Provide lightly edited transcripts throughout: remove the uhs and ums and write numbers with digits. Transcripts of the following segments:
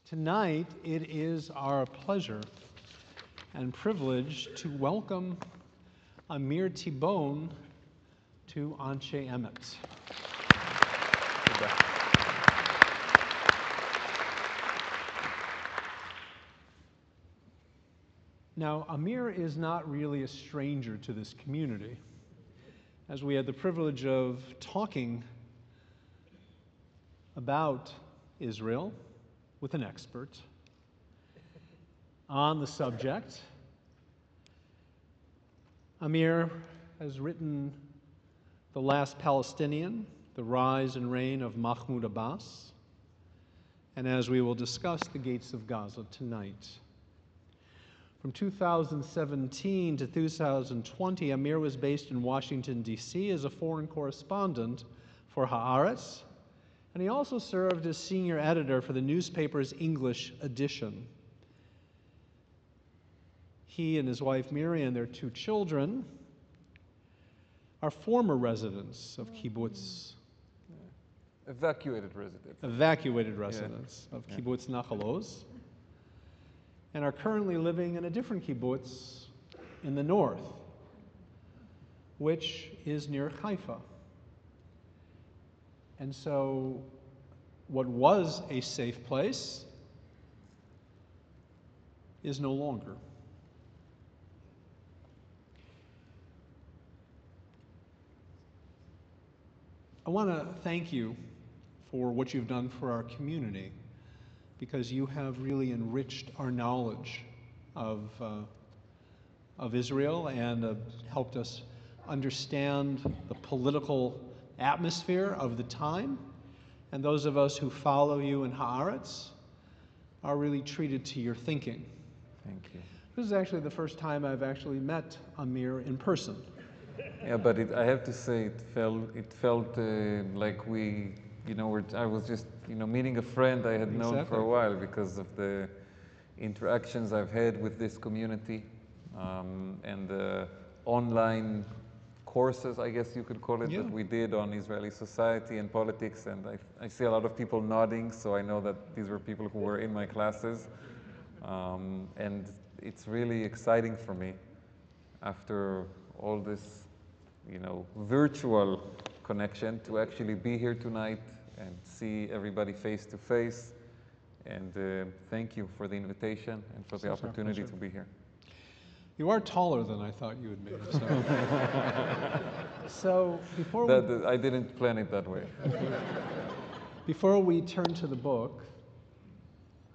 Tonight, it is our pleasure and privilege to welcome Amir Tibon to Anshe Emet. Now, Amir is not really a stranger to this community, as we had the privilege of talking about Israel with an expert on the subject. Amir has written The Last Palestinian, The Rise and Reign of Mahmoud Abbas, and as we will discuss, The Gates of Gaza tonight. From 2017 to 2020, Amir was based in Washington, D.C. as a foreign correspondent for Haaretz, and he also served as senior editor for the newspaper's English edition. He and his wife Miri and their two children are former residents of kibbutz. Evacuated residents. Of kibbutz Nachal Oz, and are currently living in a different kibbutz in the north, which is near Haifa. And so what was a safe place is no longer. I want to thank you for what you've done for our community, because you have really enriched our knowledge of Israel and helped us understand the political atmosphere of the time. And those of us who follow you in Haaretz are really treated to your thinking. Thank you. This is actually the first time I've actually met Amir in person. Yeah, but I have to say, it felt like I was just, meeting a friend I had known for a while because of the interactions I've had with this community and the online courses, I guess you could call it, that we did on Israeli society and politics, and I see a lot of people nodding, so I know that these were people who were in my classes, and it's really exciting for me after all this, virtual connection to actually be here tonight and see everybody face to face, and thank you for the invitation and for the opportunity to be here. You are taller than I thought you would be. So before I didn't plan it that way. Before we turn to the book,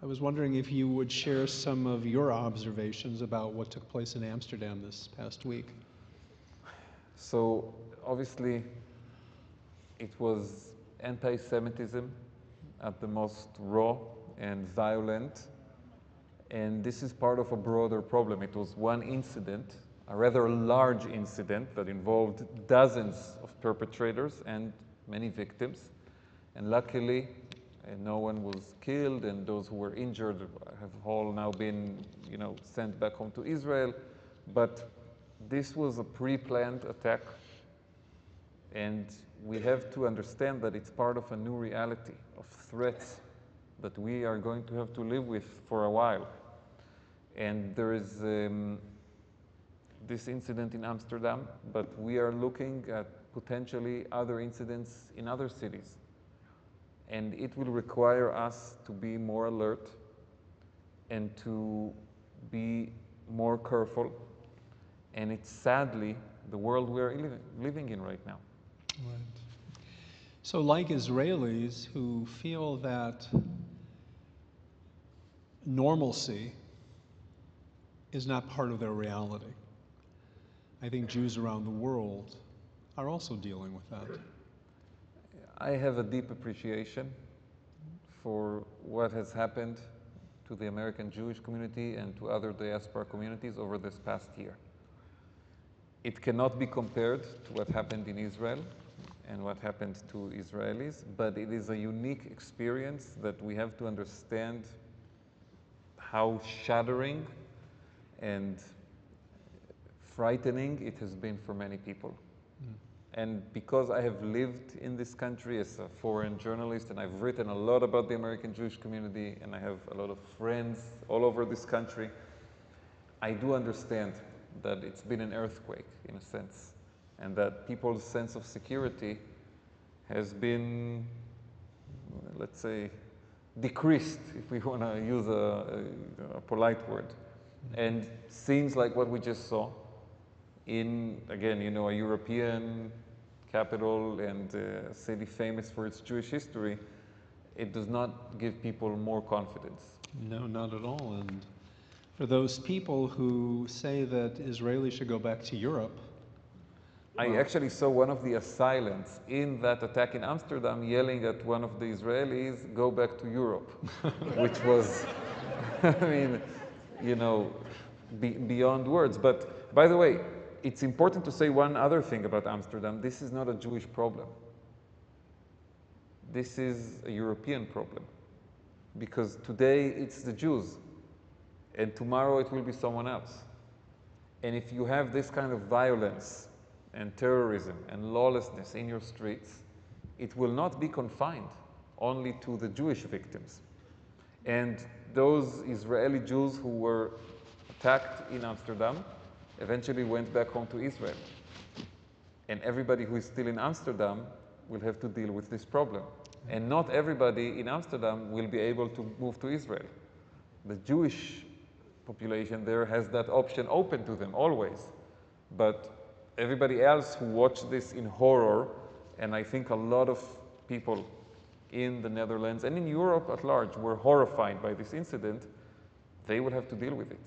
I was wondering if you would share some of your observations about what took place in Amsterdam this past week. So obviously, it was anti-Semitism at the most raw and violent. And this is part of a broader problem. It was one incident, a rather large incident that involved dozens of perpetrators and many victims. And luckily, no one was killed, and those who were injured have all now been, sent back home to Israel. But this was a pre-planned attack, and we have to understand that it's part of a new reality of threats that we are going to have to live with for a while. And there is this incident in Amsterdam, but we are looking at potentially other incidents in other cities. And it will require us to be more alert and to be more careful. And it's sadly the world we're living in right now. Right. So like Israelis who feel that normalcy is not part of their reality, I think Jews around the world are also dealing with that. I have a deep appreciation for what has happened to the American Jewish community and to other diaspora communities over this past year. It cannot be compared to what happened in Israel and what happened to Israelis, but it is a unique experience that we have to understand how shattering and frightening it has been for many people. And because I have lived in this country as a foreign journalist, and I've written a lot about the American Jewish community, and I have a lot of friends all over this country, I do understand that it's been an earthquake, in a sense, and that people's sense of security has been, let's say, decreased, if we want to use a polite word. And scenes like what we just saw in, again, you know, a European capital and a city famous for its Jewish history, it does not give people more confidence. No, not at all. And for those people who say that Israelis should go back to Europe, I actually saw one of the assailants in that attack in Amsterdam yelling at one of the Israelis, "Go back to Europe," which was, I mean, you know, beyond words. But by the way, it's important to say one other thing about Amsterdam. This is not a Jewish problem. This is a European problem. Because today it's the Jews, and tomorrow it will be someone else. And if you have this kind of violence and terrorism and lawlessness in your streets, it will not be confined only to the Jewish victims. And those Israeli Jews who were attacked in Amsterdam eventually went back home to Israel. And everybody who is still in Amsterdam will have to deal with this problem. And not everybody in Amsterdam will be able to move to Israel. The Jewish population there has that option open to them always. But everybody else who watched this in horror, and I think a lot of people in the Netherlands and in Europe at large were horrified by this incident, they will have to deal with it.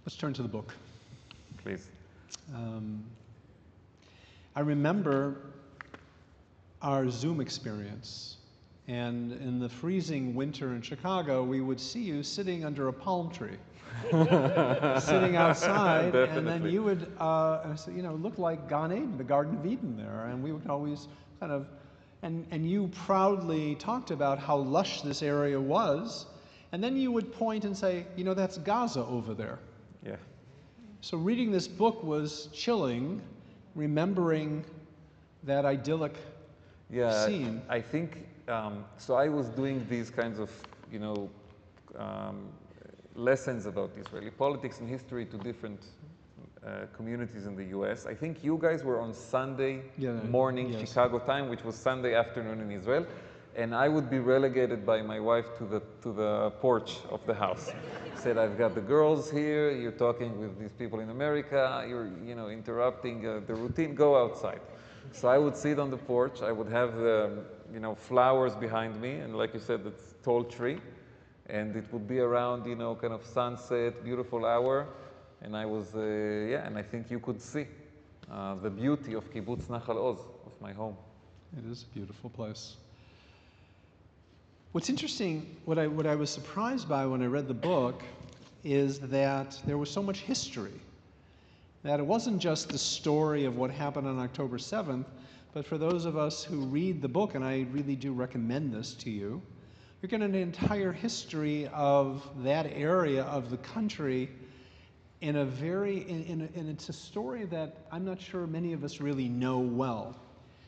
Let's turn to the book. Please. I remember our Zoom experience, and in the freezing winter in Chicago, we would see you sitting under a palm tree, sitting outside, and then you would, you know, look like Gan Eden, the Garden of Eden there, and we would always kind of, and you proudly talked about how lush this area was, and then you would point and say, you know, that's Gaza over there. Yeah. So reading this book was chilling, remembering that idyllic scene. I think, so I was doing these kinds of, you know, lessons about Israeli politics and history to different communities in the US. I think you guys were on Sunday morning, yes, Chicago time, which was Sunday afternoon in Israel. And I would be relegated by my wife to the porch of the house. Said, I've got the girls here, you're talking with these people in America, you're, you know, interrupting the routine, go outside. So I would sit on the porch, I would have the, you know, flowers behind me, and like you said, it's a tall tree, and it would be around, you know, kind of sunset, beautiful hour, and I was, and I think you could see the beauty of Kibbutz Nachal Oz, of my home. It is a beautiful place. What's interesting, what I was surprised by when I read the book, is that there was so much history. That it wasn't just the story of what happened on October 7th, but for those of us who read the book, and I really do recommend this to you, you're getting an entire history of that area of the country in a very, and it's a story that I'm not sure many of us really know well.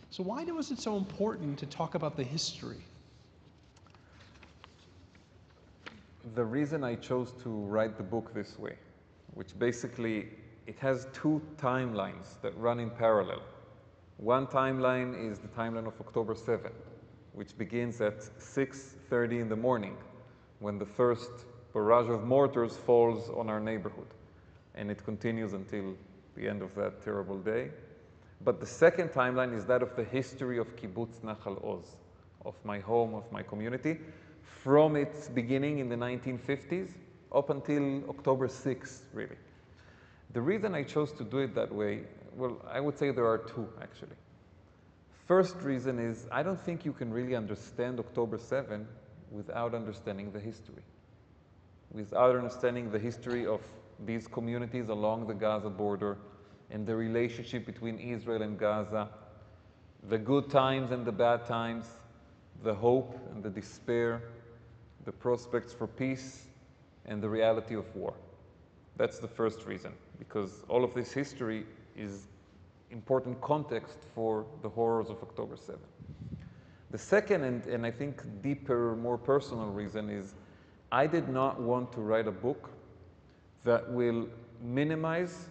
So why was it so important to talk about the history? The reason I chose to write the book this way, which basically, it has two timelines that run in parallel. One timeline is the timeline of October 7th, which begins at 6:30 in the morning, when the first barrage of mortars falls on our neighborhood. And it continues until the end of that terrible day. But the second timeline is that of the history of Kibbutz Nachal Oz, of my home, of my community, from its beginning in the 1950s up until October 6th, really. The reason I chose to do it that way, well, I would say there are two, actually. First reason is, I don't think you can really understand October 7 without understanding the history. Without understanding the history of these communities along the Gaza border and the relationship between Israel and Gaza, the good times and the bad times, the hope and the despair, the prospects for peace, and the reality of war. That's the first reason. because all of this history is important context for the horrors of October 7. The second, and I think deeper, more personal reason is I did not want to write a book that will minimize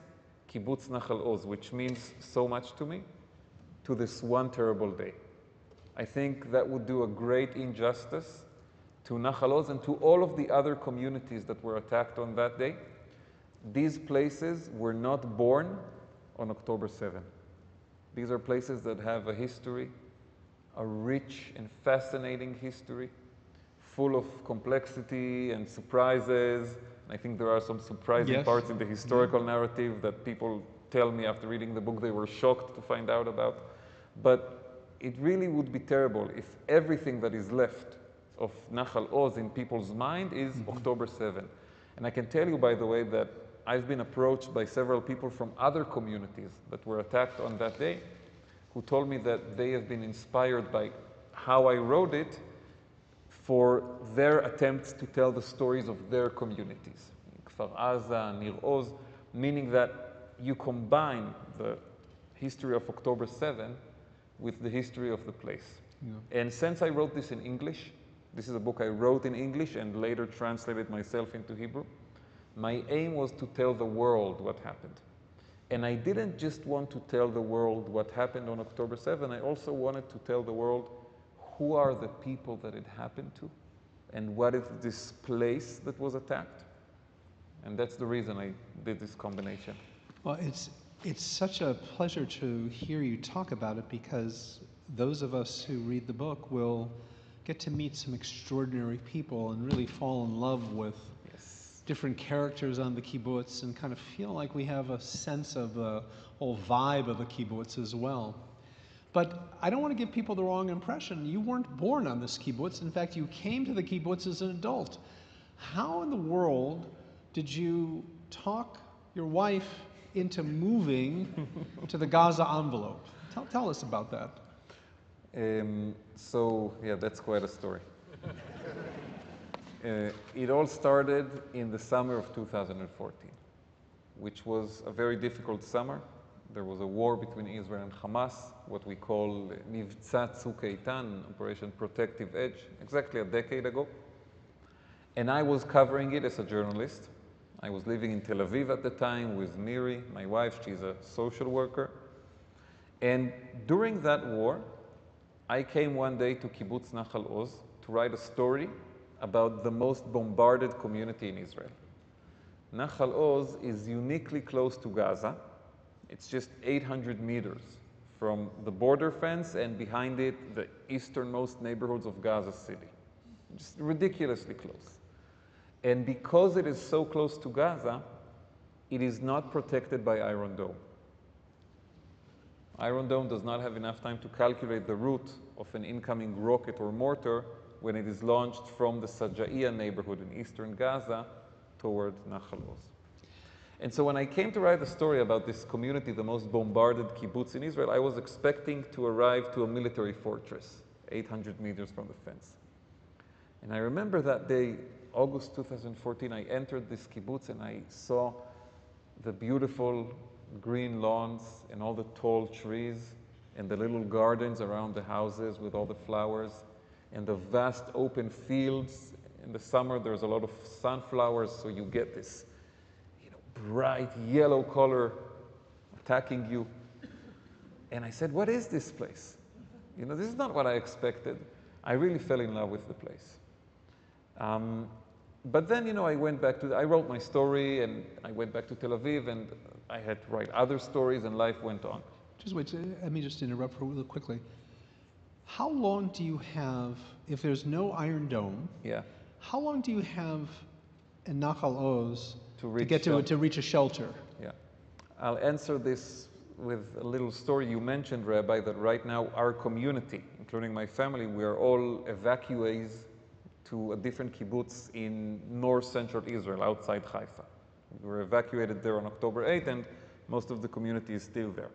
Kibbutz Nachal Oz, which means so much to me, to this one terrible day. I think that would do a great injustice to Nachal Oz and to all of the other communities that were attacked on that day. These places were not born on October 7. These are places that have a history, a rich and fascinating history, full of complexity and surprises. I think there are some surprising parts in the historical narrative that people tell me after reading the book they were shocked to find out about. But it really would be terrible if everything that is left of Nachal Oz in people's mind is October 7. And I can tell you, by the way, that I've been approached by several people from other communities that were attacked on that day who told me that they have been inspired by how I wrote it for their attempts to tell the stories of their communities. Kfar Aza, Nir Oz, meaning that you combine the history of October 7 with the history of the place. Yeah. And since I wrote this in English, this is a book I wrote in English and later translated myself into Hebrew, my aim was to tell the world what happened. And I didn't just want to tell the world what happened on October 7, I also wanted to tell the world who are the people that it happened to and what is this place that was attacked. And that's the reason I did this combination. Well, it's such a pleasure to hear you talk about it, because those of us who read the book will get to meet some extraordinary people and really fall in love with different characters on the kibbutz and kind of feel like we have a sense of the whole vibe of the kibbutz as well. But I don't want to give people the wrong impression. You weren't born on this kibbutz. In fact, you came to the kibbutz as an adult. How in the world did you talk your wife into moving to the Gaza envelope? Tell us about that. So, yeah, that's quite a story. It all started in the summer of 2014, which was a very difficult summer. There was a war between Israel and Hamas, what we call Mivtza Tzuk Eitan, Operation Protective Edge, exactly a decade ago. And I was covering it as a journalist. I was living in Tel Aviv at the time with Miri, my wife. She's a social worker. And during that war, I came one day to Kibbutz Nachal Oz to write a story about the most bombarded community in Israel. Nachal Oz is uniquely close to Gaza. It's just 800 meters from the border fence, and behind it, the easternmost neighborhoods of Gaza City. Just ridiculously close. And because it is so close to Gaza, it is not protected by Iron Dome. Iron Dome does not have enough time to calculate the route of an incoming rocket or mortar when it is launched from the Sajaiya neighborhood in eastern Gaza toward Nachal Oz. And so when I came to write the story about this community, the most bombarded kibbutz in Israel, I was expecting to arrive to a military fortress, 800 meters from the fence. And I remember that day, August 2014, I entered this kibbutz and I saw the beautiful green lawns and all the tall trees and the little gardens around the houses with all the flowers and the vast open fields. In the summer, there's a lot of sunflowers, so you get this bright yellow color attacking you. And I said, what is this place? This is not what I expected. I really fell in love with the place. But then, I went back I wrote my story and I went back to Tel Aviv and I had to write other stories and life went on. Just wait, let me just interrupt for real quickly. How long do you have, if there's no Iron Dome, how long do you have in Nachal Oz to reach a shelter? Yeah, I'll answer this with a little story. You mentioned, Rabbi, that right now our community, including my family, we are all evacuees to a different kibbutz in north central Israel, outside Haifa. We were evacuated there on October 8th, and most of the community is still there.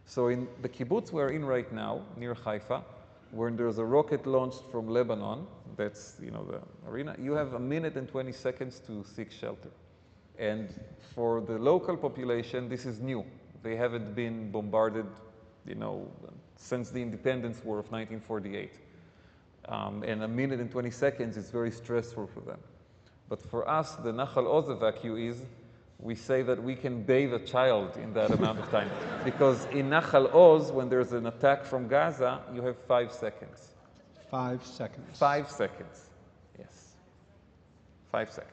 So in the kibbutz we're in right now, near Haifa, when there's a rocket launched from Lebanon, that's the arena, you have 1 minute and 20 seconds to seek shelter. And for the local population, this is new. They haven't been bombarded, since the independence war of 1948. And a minute and 20 seconds is very stressful for them. But for us, the Nahal Oz evacuees, we say that we can bathe a child in that amount of time. Because in Nahal Oz, when there's an attack from Gaza, you have 5 seconds. 5 seconds. 5 seconds, yes. 5 seconds.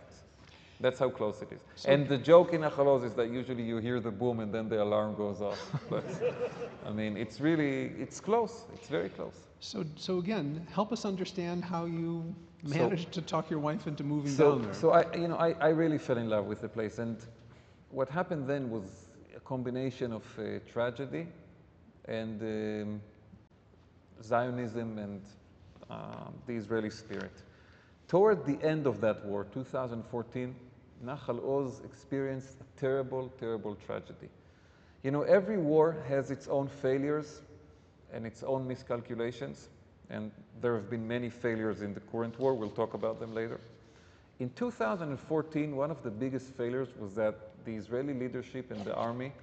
That's how close it is. So, and the joke in Nahal Oz is that usually you hear the boom and then the alarm goes off. But, I mean, it's close. It's very close. So again, help us understand how you managed to talk your wife into moving down there. So I really fell in love with the place, and what happened then was a combination of tragedy and Zionism and the Israeli spirit. Toward the end of that war, 2014, Nahal Oz experienced a terrible, terrible tragedy. Every war has its own failures and its own miscalculations, and there have been many failures in the current war. We'll talk about them later. In 2014, one of the biggest failures was that the Israeli leadership and the army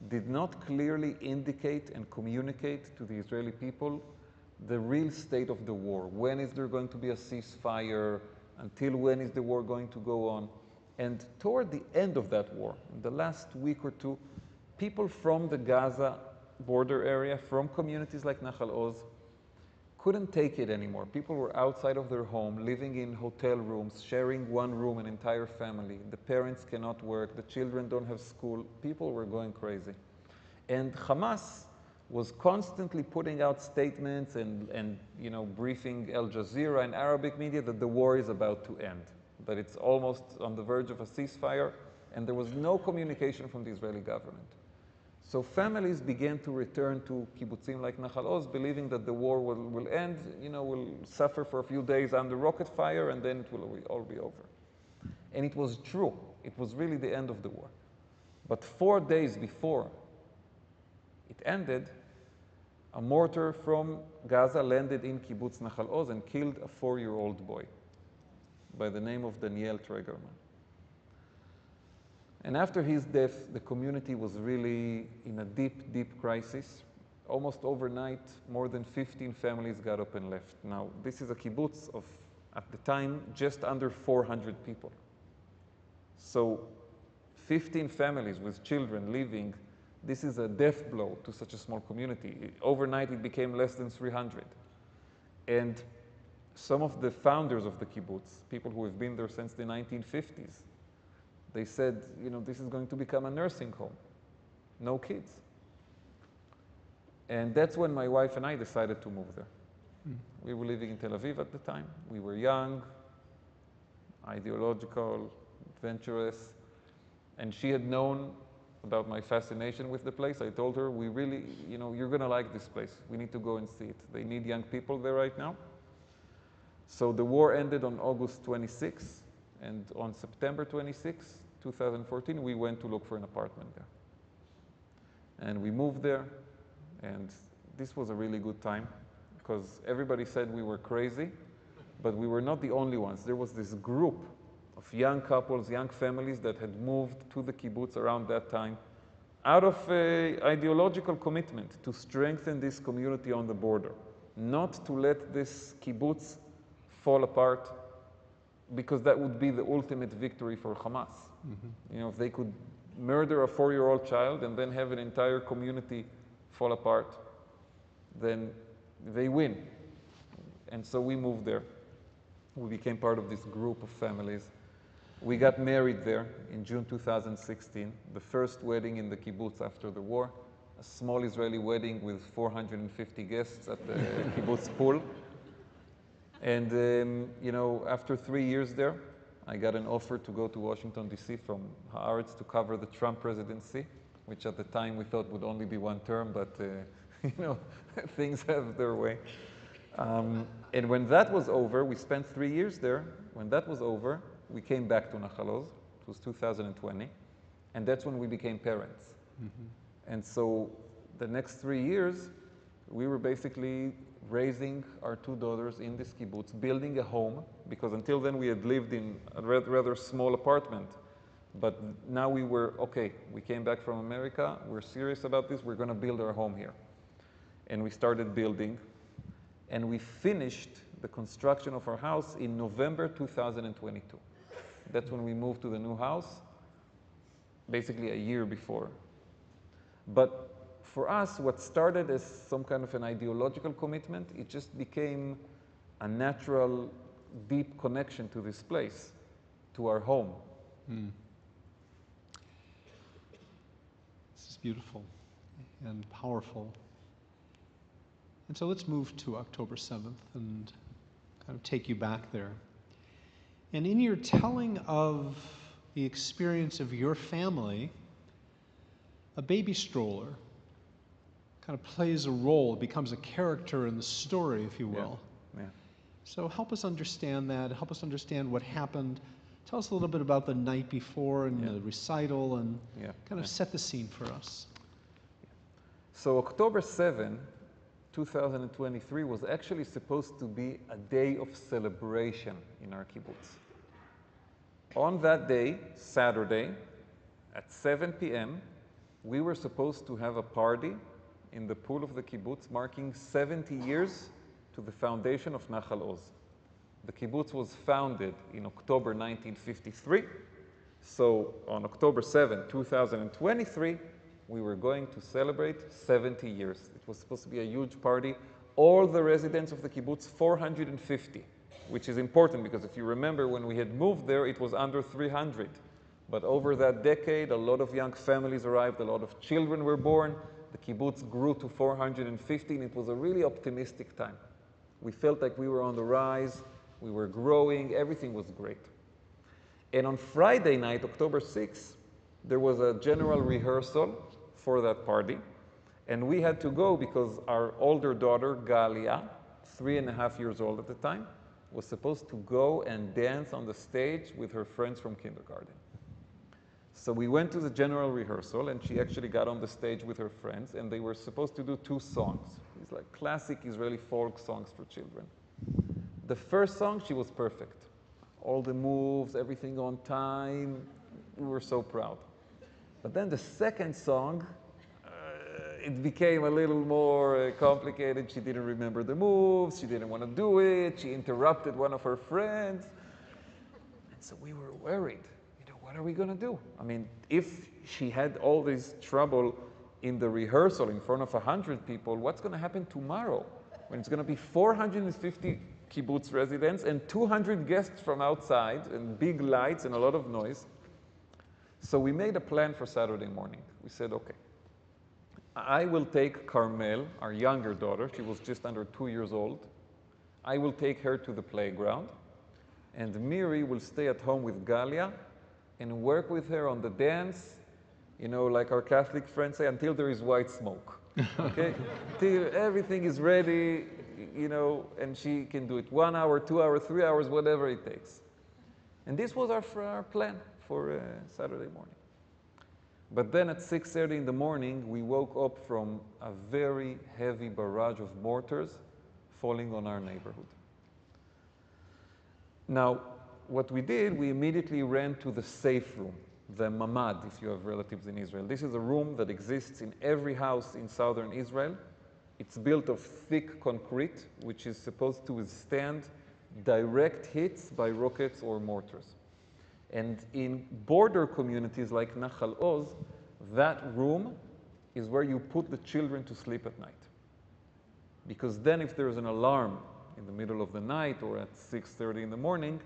did not clearly indicate and communicate to the Israeli people the real state of the war. When is there going to be a ceasefire? Until when is the war going to go on? And toward the end of that war, in the last week or two, people from the Gaza border area, from communities like Nahal Oz, couldn't take it anymore. People were outside of their home, living in hotel rooms, sharing one room, an entire family. The parents cannot work, the children don't have school. People were going crazy. And Hamas was constantly putting out statements and briefing Al Jazeera and Arabic media that the war is about to end, that it's almost on the verge of a ceasefire, and there was no communication from the Israeli government. So families began to return to kibbutzim like Nahal Oz, believing that the war will end, will suffer for a few days under rocket fire, and then it will all be over. And it was true. It was really the end of the war. But 4 days before it ended, a mortar from Gaza landed in kibbutz Nahal Oz and killed a 4-year-old boy by the name of Daniel Tregerman. And after his death, the community was really in a deep, deep crisis. Almost overnight, more than 15 families got up and left. Now, this is a kibbutz of, at the time, just under 400 people. So 15 families with children leaving, this is a death blow to such a small community. Overnight, it became less than 300. And some of the founders of the kibbutz, people who have been there since the 1950s, they said, this is going to become a nursing home. No kids. And that's when my wife and I decided to move there. We were living in Tel Aviv at the time. We were young, ideological, adventurous. And she had known about my fascination with the place. I told her, we really, you're going to like this place. We need to go and see it. They need young people there right now. So the war ended on August 26th. And on September 26, 2014, we went to look for an apartment there. And we moved there, and this was a really good time, because everybody said we were crazy, but we were not the only ones. There was this group of young couples, young families that had moved to the kibbutz around that time out of ideological commitment to strengthen this community on the border, not to let this kibbutz fall apart, because that would be the ultimate victory for Hamas. Mm-hmm. If they could murder a 4-year-old child and then have an entire community fall apart, then they win. And so we moved there. We became part of this group of families. We got married there in June 2016, the first wedding in the kibbutz after the war, a small Israeli wedding with 450 guests at the kibbutz pool. And, after 3 years there, I got an offer to go to Washington, D.C. from Haaretz to cover the Trump presidency, which at the time we thought would only be 1 term, but, things have their way. And when that was over, we spent 3 years there. When that was over, we came back to Nahal Oz. It was 2020. And that's when we became parents. Mm-hmm. And so the next 3 years, we were basically raising our 2 daughters in this kibbutz, building a home, because until then we had lived in a rather small apartment. But now we were, okay, we came back from America, we're serious about this, we're going to build our home here. And we started building, and we finished the construction of our house in November 2022. That's when we moved to the new house, basically a year before. But for us, what started as some kind of an ideological commitment, it just became a natural, deep connection to this place, to our home. Mm. This is beautiful and powerful. And so let's move to October 7th and kind of take you back there. And in your telling of the experience of your family, a baby stroller kind of plays a role, it becomes a character in the story, if you will. Yeah. So help us understand that, help us understand what happened. Tell us a little bit about the night before and the recital, and kind of set the scene for us. So October 7, 2023 was actually supposed to be a day of celebration in our kibbutz. On that day, Saturday, at 7 p.m., we were supposed to have a party in the pool of the kibbutz marking 70 years to the foundation of Nachal Oz. The kibbutz was founded in October 1953. So on October 7, 2023, we were going to celebrate 70 years. It was supposed to be a huge party. All the residents of the kibbutz, 450, which is important because if you remember when we had moved there, it was under 300. But over that decade, a lot of young families arrived, a lot of children were born. The kibbutz grew to 450, and it was a really optimistic time. We felt like we were on the rise, we were growing, everything was great. And on Friday night, October 6th, there was a general rehearsal for that party. And we had to go because our older daughter, Galia, 3.5 years old at the time, was supposed to go and dance on the stage with her friends from kindergarten. So we went to the general rehearsal, and she actually got on the stage with her friends, and they were supposed to do 2 songs. These like classic Israeli folk songs for children. The first song, she was perfect. All the moves, everything on time. We were so proud. But then the second song, it became a little more complicated. She didn't remember the moves. She didn't want to do it. She interrupted one of her friends. And so we were worried. What are we going to do? I mean, if she had all this trouble in the rehearsal in front of 100 people, what's going to happen tomorrow when it's going to be 450 kibbutz residents and 200 guests from outside and big lights and a lot of noise? So we made a plan for Saturday morning. We said, okay, I will take Carmel, our younger daughter. She was just under 2 years old. I will take her to the playground, and Miri will stay at home with Galia and work with her on the dance, like our Catholic friends say, until there is white smoke, okay? Till everything is ready, and she can do it 1 hour, 2 hours, 3 hours, whatever it takes. And this was our plan for Saturday morning. But then at 6:30 in the morning, we woke up from a very heavy barrage of mortars falling on our neighborhood. Now, what we did, we immediately ran to the safe room, the mamad, if you have relatives in Israel. This is a room that exists in every house in southern Israel. It's built of thick concrete, which is supposed to withstand direct hits by rockets or mortars. And in border communities like Nachal Oz, that room is where you put the children to sleep at night. Because then if there's an alarm in the middle of the night or at 6:30 in the morning,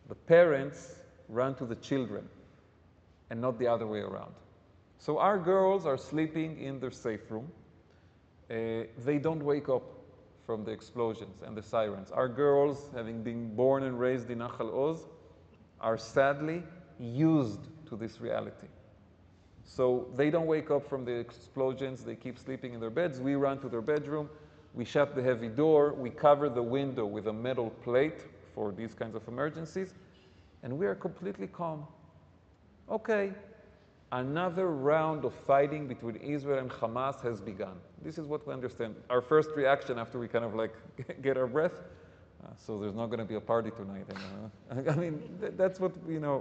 the parents run to the children and not the other way around. So our girls are sleeping in their safe room. They don't wake up from the explosions and the sirens. Our girls, having been born and raised in Nachal Oz, are sadly used to this reality. So they don't wake up from the explosions. They keep sleeping in their beds. We run to their bedroom. We shut the heavy door. We cover the window with a metal plate for these kinds of emergencies, and we are completely calm. Okay, another round of fighting between Israel and Hamas has begun. This is what we understand. Our first reaction after we kind of like get our breath, so there's not going to be a party tonight. I mean, that's what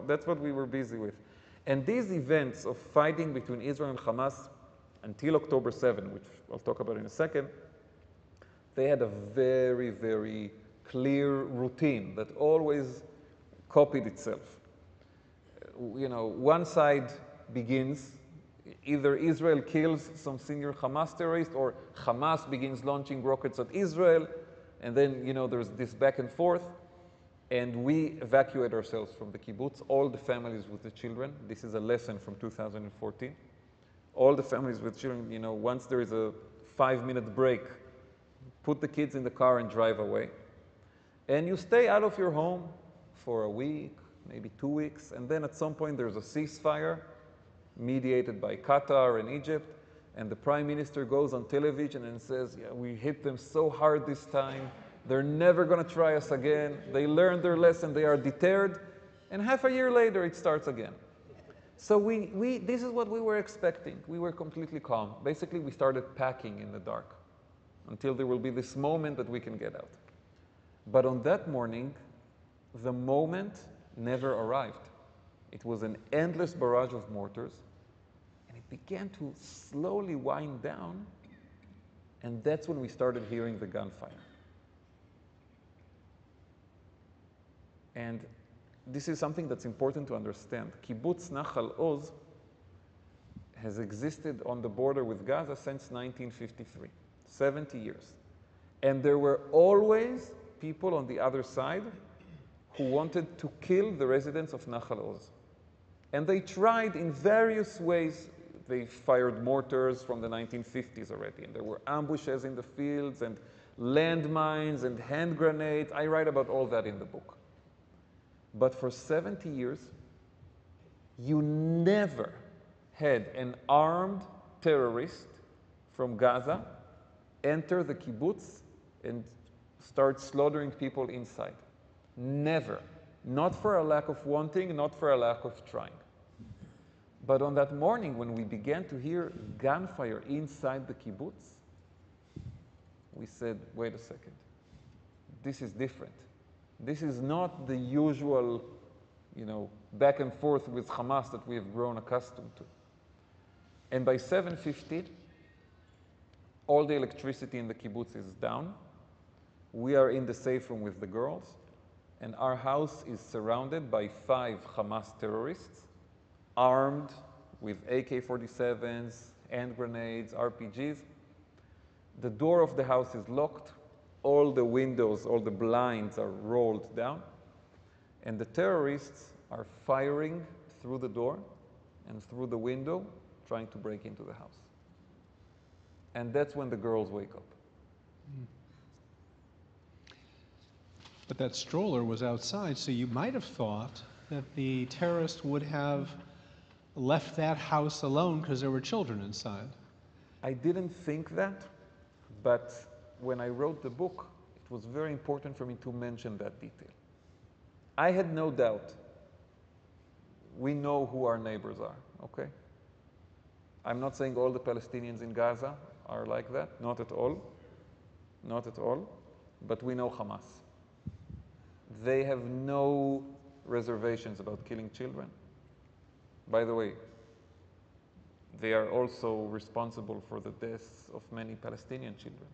that's what we were busy with. And these events of fighting between Israel and Hamas until October 7, which I'll talk about in a second, they had a very, very clear routine that always copied itself. You know, one side begins, either Israel kills some senior Hamas terrorist or Hamas begins launching rockets at Israel, and then, you know, there's this back and forth, and we evacuate ourselves from the kibbutz, all the families with the children. This is a lesson from 2014. All the families with children, you know, once there is a 5-minute break, put the kids in the car and drive away. And you stay out of your home for a week, maybe 2 weeks, and then at some point there's a ceasefire mediated by Qatar and Egypt, and the prime minister goes on television and says, yeah, we hit them so hard this time, they're never going to try us again, they learned their lesson, they are deterred, and half a year later it starts again. So this is what we were expecting. We were completely calm. Basically, we started packing in the dark until there will be this moment that we can get out. But on that morning, the moment never arrived. It was an endless barrage of mortars, and it began to slowly wind down, and that's when we started hearing the gunfire. And this is something that's important to understand. Kibbutz Nachal Oz has existed on the border with Gaza since 1953, 70 years. And there were always people on the other side who wanted to kill the residents of Nachal Oz. And they tried in various ways. They fired mortars from the 1950s already, and there were ambushes in the fields, and landmines, and hand grenades. I write about all that in the book. But for 70 years, you never had an armed terrorist from Gaza enter the kibbutz and start slaughtering people inside. Never. Not for a lack of wanting, not for a lack of trying. But on that morning, when we began to hear gunfire inside the kibbutz, we said, wait a second, this is different. This is not the usual, you know, back and forth with Hamas that we have grown accustomed to. And by 7:50, all the electricity in the kibbutz is down. We are in the safe room with the girls, and our house is surrounded by 5 Hamas terrorists, armed with AK-47s, hand grenades, RPGs. The door of the house is locked. All the windows, all the blinds are rolled down, and the terrorists are firing through the door and through the window, trying to break into the house. And that's when the girls wake up. But that stroller was outside, so you might have thought that the terrorists would have left that house alone because there were children inside. I didn't think that, but when I wrote the book, it was very important for me to mention that detail. I had no doubt. We know who our neighbors are, okay? I'm not saying all the Palestinians in Gaza are like that, not at all. Not at all. But we know Hamas. They have no reservations about killing children. By the way, they are also responsible for the deaths of many Palestinian children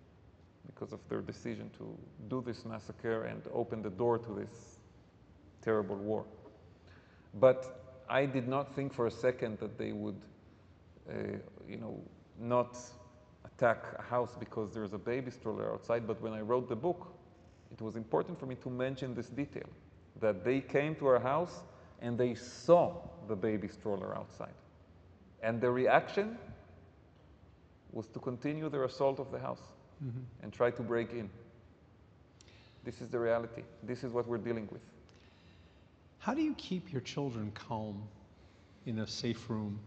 because of their decision to do this massacre and open the door to this terrible war. But I did not think for a second that they would, not attack a house because there's a baby stroller outside. But when I wrote the book, it was important for me to mention this detail, that they came to our house and they saw the baby stroller outside. And the reaction was to continue their assault of the house and try to break in. This is the reality. This is what we're dealing with. How do you keep your children calm in a safe room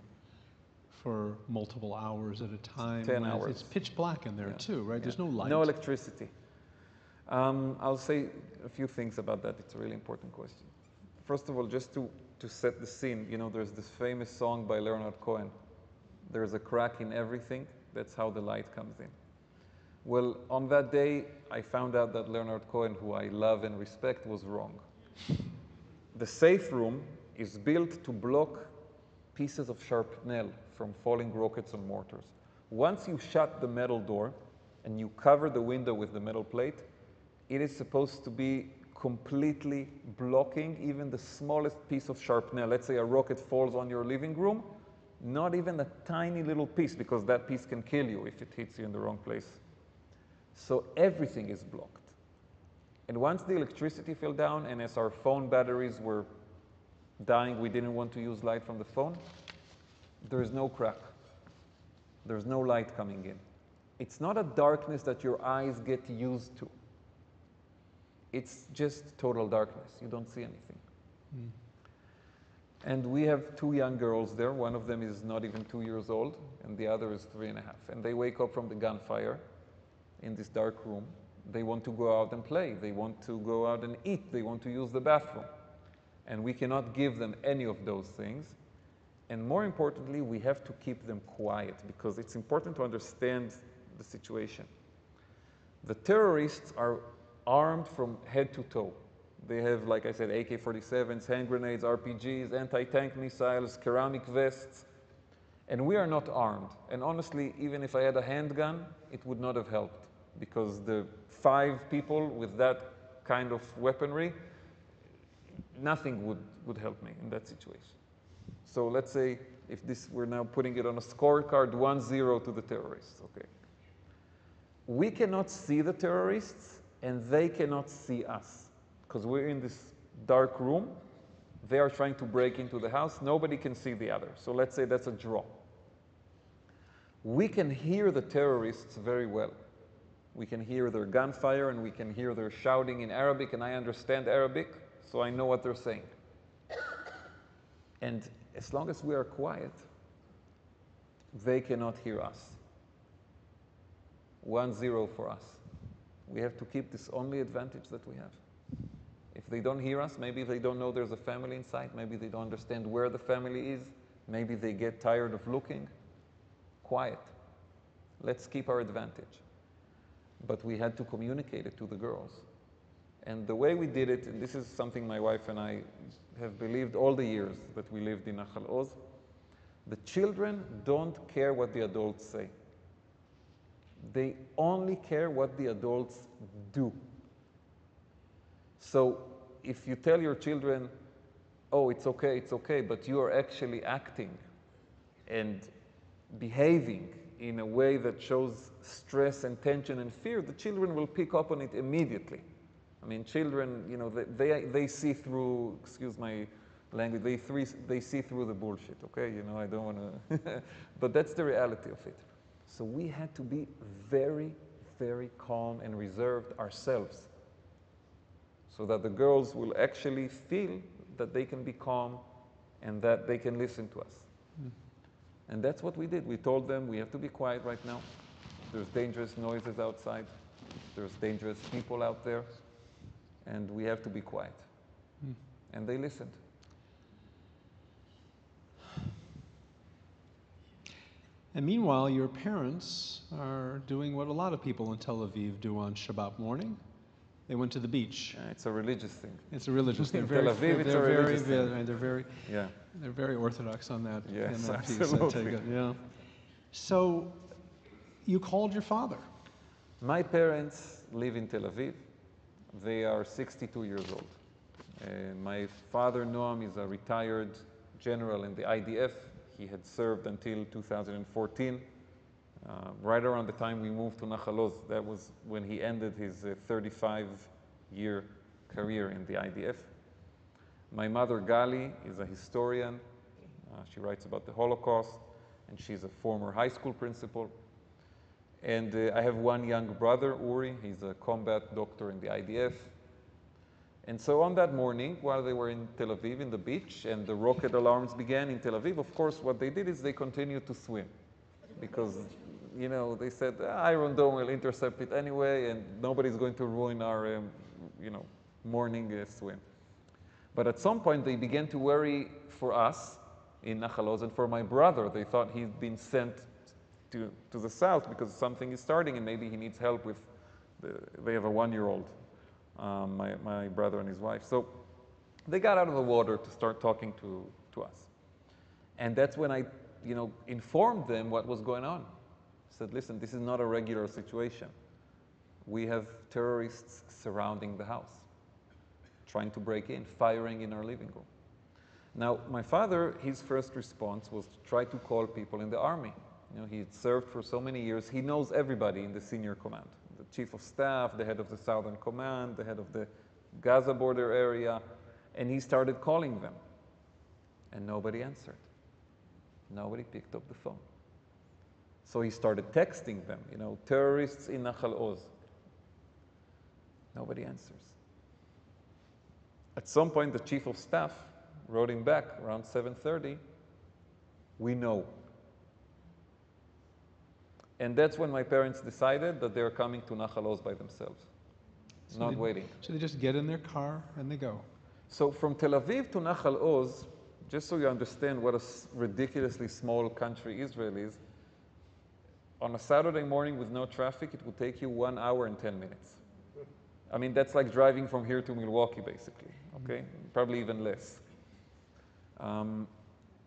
for multiple hours at a time? 10 hours. It's pitch black in there too, right? There's no light. No electricity. I'll say a few things about that. It's a really important question. First of all, just to set the scene, there's this famous song by Leonard Cohen. There's a crack in everything. That's how the light comes in. Well, on that day, I found out that Leonard Cohen, who I love and respect, was wrong. The safe room is built to block pieces of shrapnel from falling rockets and mortars. Once you shut the metal door and you cover the window with the metal plate, it is supposed to be completely blocking even the smallest piece of shrapnel. Let's say a rocket falls on your living room, not even a tiny little piece, because that piece can kill you if it hits you in the wrong place. So everything is blocked. And once the electricity fell down, and as our phone batteries were dying, we didn't want to use light from the phone, there is no crack. There's no light coming in. It's not a darkness that your eyes get used to. It's just total darkness. You don't see anything. And we have two young girls there. One of them is not even 2 years old, and the other is 3.5. And they wake up from the gunfire in this dark room. They want to go out and play. They want to go out and eat. They want to use the bathroom. And we cannot give them any of those things. And more importantly, we have to keep them quiet, because it's important to understand the situation. The terrorists are armed from head to toe. They have, like I said, AK-47s, hand grenades, RPGs, anti-tank missiles, ceramic vests, and we are not armed. And honestly, even if I had a handgun, it would not have helped, because the 5 people with that kind of weaponry, nothing would help me in that situation. So let's say if this, we're now putting it on a scorecard, 1-0 to the terrorists, okay. We cannot see the terrorists, and they cannot see us, because we're in this dark room. They are trying to break into the house. Nobody can see the other. So let's say that's a draw. We can hear the terrorists very well. We can hear their gunfire, and we can hear their shouting in Arabic, and I understand Arabic, so I know what they're saying. And as long as we are quiet, they cannot hear us. 1-0 for us. We have to keep this only advantage that we have. If they don't hear us, maybe they don't know there's a family inside, maybe they don't understand where the family is, maybe they get tired of looking. Quiet. Let's keep our advantage. But we had to communicate it to the girls. And the way we did it, and this is something my wife and I have believed all the years that we lived in Nachal Oz, the children don't care what the adults say. They only care what the adults do. So if you tell your children, oh, it's okay, but you are actually acting and behaving in a way that shows stress and tension and fear, the children will pick up on it immediately. I mean, children, you know, they see through, excuse my language, they see through the bullshit, okay? You know, I don't want to, but that's the reality of it. So we had to be very, very calm and reserved ourselves, so that the girls will actually feel that they can be calm and that they can listen to us. And that's what we did. We told them, we have to be quiet right now. There's dangerous noises outside. There's dangerous people out there. And we have to be quiet. And they listened. And meanwhile, your parents are doing what a lot of people in Tel Aviv do on Shabbat morning. They went to the beach. It's a religious thing. It's a religious thing. In Tel Aviv, it's a religious thing. They're very orthodox on that. Yes, in that piece, absolutely. I take it. Yeah. So you called your father. My parents live in Tel Aviv. They are 62 years old. My father, Noam, is a retired general in the IDF. He had served until 2014. Right around the time we moved to Nachal Oz, that was when he ended his 35-year career in the IDF. My mother, Gali, is a historian. She writes about the Holocaust, and she's a former high school principal. And I have one young brother, Uri. He's a combat doctor in the IDF. And so on that morning, while they were in Tel Aviv, in the beach, and the rocket alarms began in Tel Aviv, of course, what they did is they continued to swim. Because, you know, they said, Iron Dome will intercept it anyway, and nobody's going to ruin our, you know, morning swim. But at some point, they began to worry for us in Nachal Oz, and for my brother. They thought he'd been sent to the south because something is starting, and maybe he needs help with, they have a 1-year-old. My brother and his wife. So they got out of the water to start talking to us. And that's when I, informed them what was going on. I said, listen, this is not a regular situation. We have terrorists surrounding the house, trying to break in, firing in our living room. Now, my father, his first response was to try to call people in the army. He had served for so many years. He knows everybody in the senior command, the chief of staff, the head of the Southern Command, the head of the Gaza border area, and he started calling them. And nobody answered. Nobody picked up the phone. So he started texting them, terrorists in Nachal Oz. Nobody answers. At some point, the chief of staff wrote him back around 7:30, we know. And that's when my parents decided that they're coming to Nachal Oz by themselves, not waiting. So they just get in their car and they go. So from Tel Aviv to Nachal Oz, just so you understand what a ridiculously small country Israel is, on a Saturday morning with no traffic, it would take you 1 hour and 10 minutes. I mean, that's like driving from here to Milwaukee, basically, okay? Probably even less.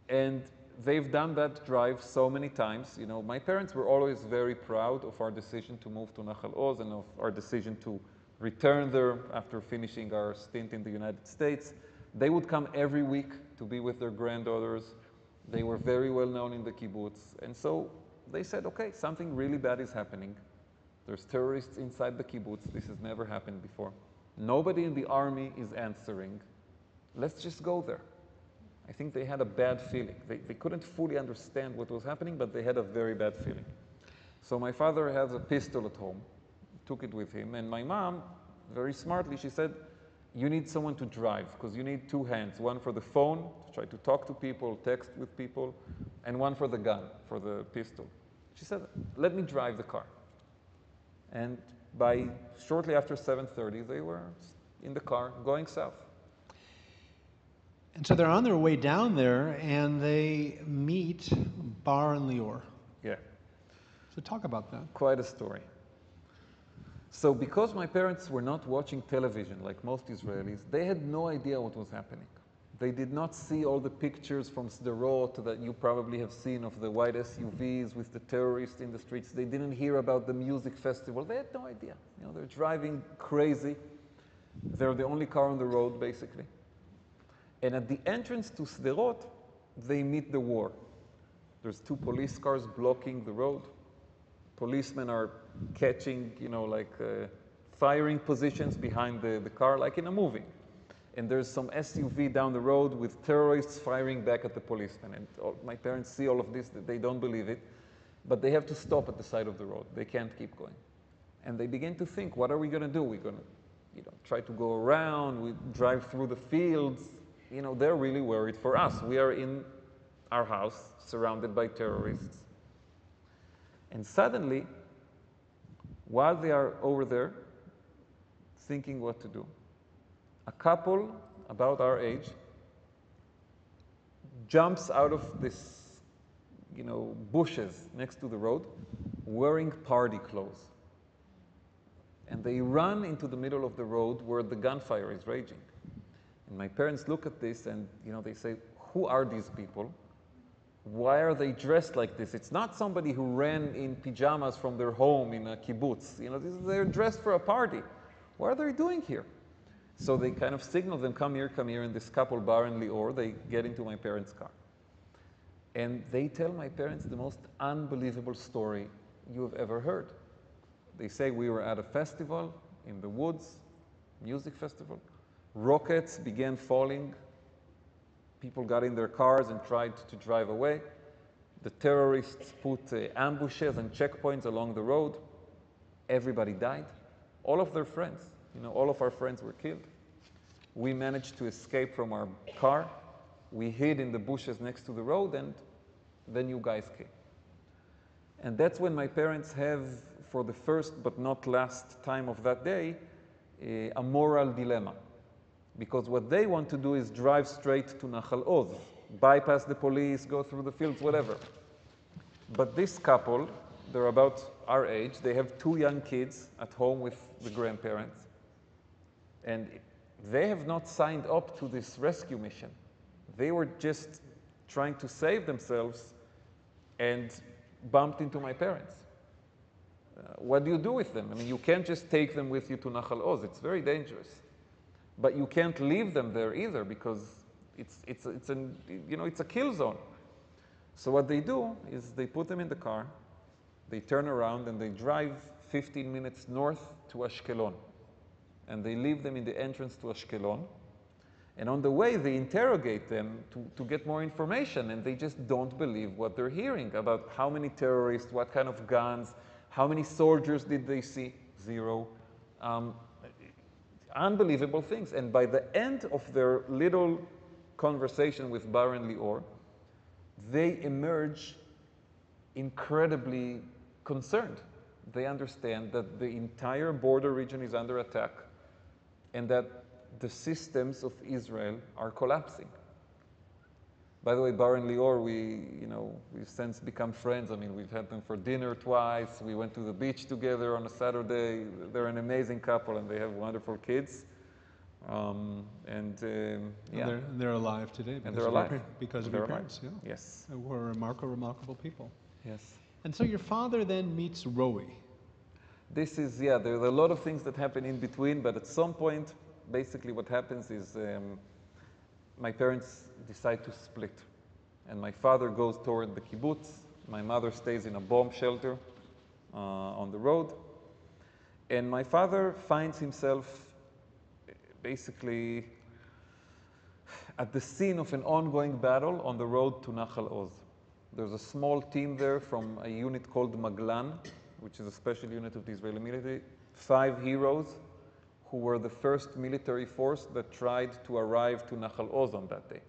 And they've done that drive so many times. My parents were always very proud of our decision to move to Nachal Oz and of our decision to return there after finishing our stint in the United States. They would come every week to be with their granddaughters. They were very well known in the kibbutz. And so they said, okay, something really bad is happening. There's terrorists inside the kibbutz. This has never happened before. Nobody in the army is answering. Let's just go there. I think they had a bad feeling. They couldn't fully understand what was happening, but they had a very bad feeling. So my father has a pistol at home, took it with him, and my mom, very smartly, she said, you need someone to drive, because you need two hands, one for the phone, to try to talk to people, text with people, and one for the gun, for the pistol. She said, let me drive the car. And by shortly after 7:30, they were in the car going south. And so they're on their way down there, and they meet Bar and Lior. Yeah. So talk about that. Quite a story. So because my parents were not watching television like most Israelis, they had no idea what was happening. They did not see all the pictures from Sderot that you probably have seen of the white SUVs with the terrorists in the streets. They didn't hear about the music festival. They had no idea. They're driving crazy. They're the only car on the road, basically. And at the entrance to Sderot, they meet the war. There's two police cars blocking the road. Policemen are catching, firing positions behind the car, like in a movie. And there's some SUV down the road with terrorists firing back at the policemen. And my parents see all of this, they don't believe it, but they have to stop at the side of the road. They can't keep going. And they begin to think, what are we going to do? We're going to, try to go around, we drive through the fields. They're really worried for us. We are in our house, surrounded by terrorists. And suddenly, while they are over there, thinking what to do, a couple about our age jumps out of this, bushes next to the road, wearing party clothes. And they run into the middle of the road where the gunfire is raging. And my parents look at this and, they say, who are these people? Why are they dressed like this? It's not somebody who ran in pajamas from their home in a kibbutz. They're dressed for a party. What are they doing here? So they kind of signal them, come here, and this couple, Bar and Lior, they get into my parents' car. And they tell my parents the most unbelievable story you have ever heard. They say we were at a festival in the woods, music festival. Rockets began falling. People got in their cars and tried to drive away. The terrorists put ambushes and checkpoints along the road. Everybody died. All of their friends, all of our friends were killed. We managed to escape from our car. We hid in the bushes next to the road, and then you guys came. And that's when my parents have, for the first but not last time of that day, a moral dilemma. Because what they want to do is drive straight to Nachal Oz, bypass the police, go through the fields, whatever. But this couple, they're about our age, they have two young kids at home with the grandparents, and they have not signed up to this rescue mission. They were just trying to save themselves and bumped into my parents. What do you do with them? I mean, you can't just take them with you to Nahal Oz. It's very dangerous. But you can't leave them there either because it's a kill zone. So what they do is they put them in the car, they turn around and they drive 15 minutes north to Ashkelon. And they leave them in the entrance to Ashkelon. And on the way, they interrogate them to get more information, and they just don't believe what they're hearing about how many terrorists, what kind of guns, how many soldiers did they see? 0. Unbelievable things. And by the end of their little conversation with Bar and Lior, they emerge incredibly concerned. They understand that the entire border region is under attack and that the systems of Israel are collapsing. By the way, Bar and Lior, we've since become friends. I mean, we've had them for dinner twice. We went to the beach together on a Saturday. They're an amazing couple, and they have wonderful kids. And they're alive today. And they're alive. Because of your parents, yeah. Yes. They were remarkable people. Yes. And so your father then meets Roi. This is, there are a lot of things that happen in between, but at some point, basically what happens is my parents decide to split. And my father goes toward the kibbutz. My mother stays in a bomb shelter on the road. And my father finds himself basically at the scene of an ongoing battle on the road to Nahal Oz. There's a small team there from a unit called Maglan, which is a special unit of the Israeli military. 5 heroes who were the first military force that tried to arrive to Nahal Oz on that day.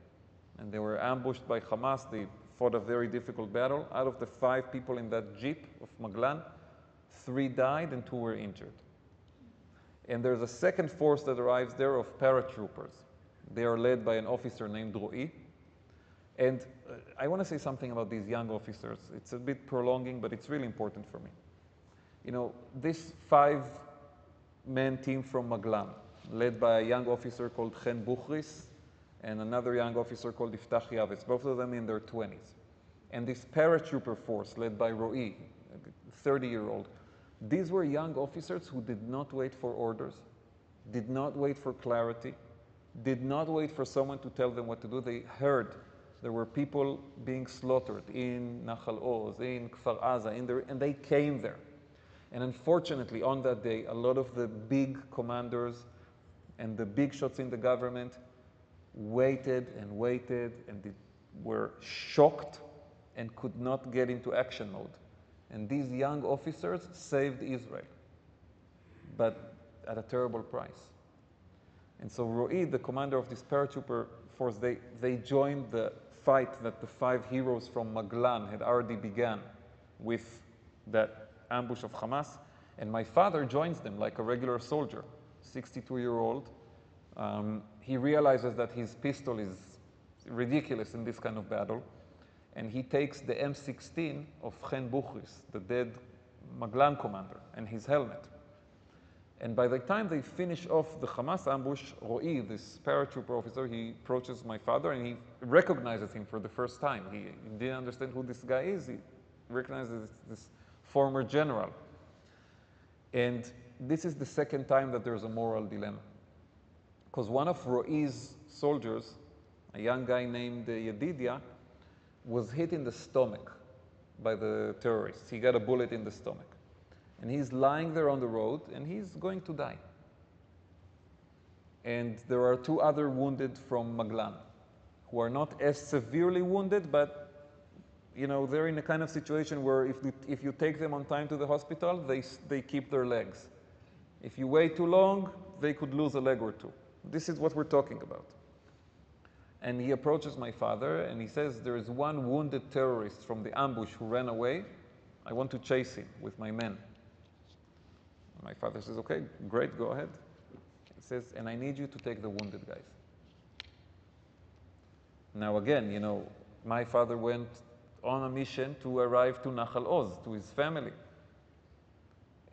And they were ambushed by Hamas. They fought a very difficult battle. Out of the 5 people in that jeep of Maglan, 3 died and 2 were injured. And there's a second force that arrives there of paratroopers. They are led by an officer named Roi. And I want to say something about these young officers. It's a bit prolonging, but it's really important for me. You know, this 5-man team from Maglan, led by a young officer called Chen Buchris and another young officer called Iftach Yavetz, both of them in their 20s. And this paratrooper force led by Roi, a 30-year-old, these were young officers who did not wait for orders, did not wait for clarity, did not wait for someone to tell them what to do. They heard there were people being slaughtered in Nahal Oz, in Kfar Aza, and they came there. And unfortunately, on that day, a lot of the big commanders and the big shots in the government waited, and they were shocked and could not get into action mode. And these young officers saved Israel, but at a terrible price. And so Roi, the commander of this paratrooper force, they joined the fight that the 5 heroes from Maglan had already began with that ambush of Hamas. And my father joins them like a regular soldier, 62-year-old. He realizes that his pistol is ridiculous in this kind of battle. And he takes the M16 of Chen Buchris, the dead Maglan commander, and his helmet. And by the time they finish off the Hamas ambush, Roi, this paratrooper officer, he approaches my father and he recognizes him for the first time. He didn't understand who this guy is. He recognizes this former general. And this is the second time that there's a moral dilemma. Because one of Roi's soldiers, a young guy named Yedidia, was hit in the stomach by the terrorists. He got a bullet in the stomach. And he's lying there on the road, and he's going to die. And there are 2 other wounded from Maglan, who are not as severely wounded, but they're in a kind of situation where if you take them on time to the hospital, they keep their legs. If you wait too long, they could lose a leg or 2. This is what we're talking about. And he approaches my father and he says, there is one wounded terrorist from the ambush who ran away. I want to chase him with my men. And my father says, okay, great, go ahead. He says, and I need you to take the wounded guys. Now again, my father went on a mission to arrive to Nahal Oz, to his family.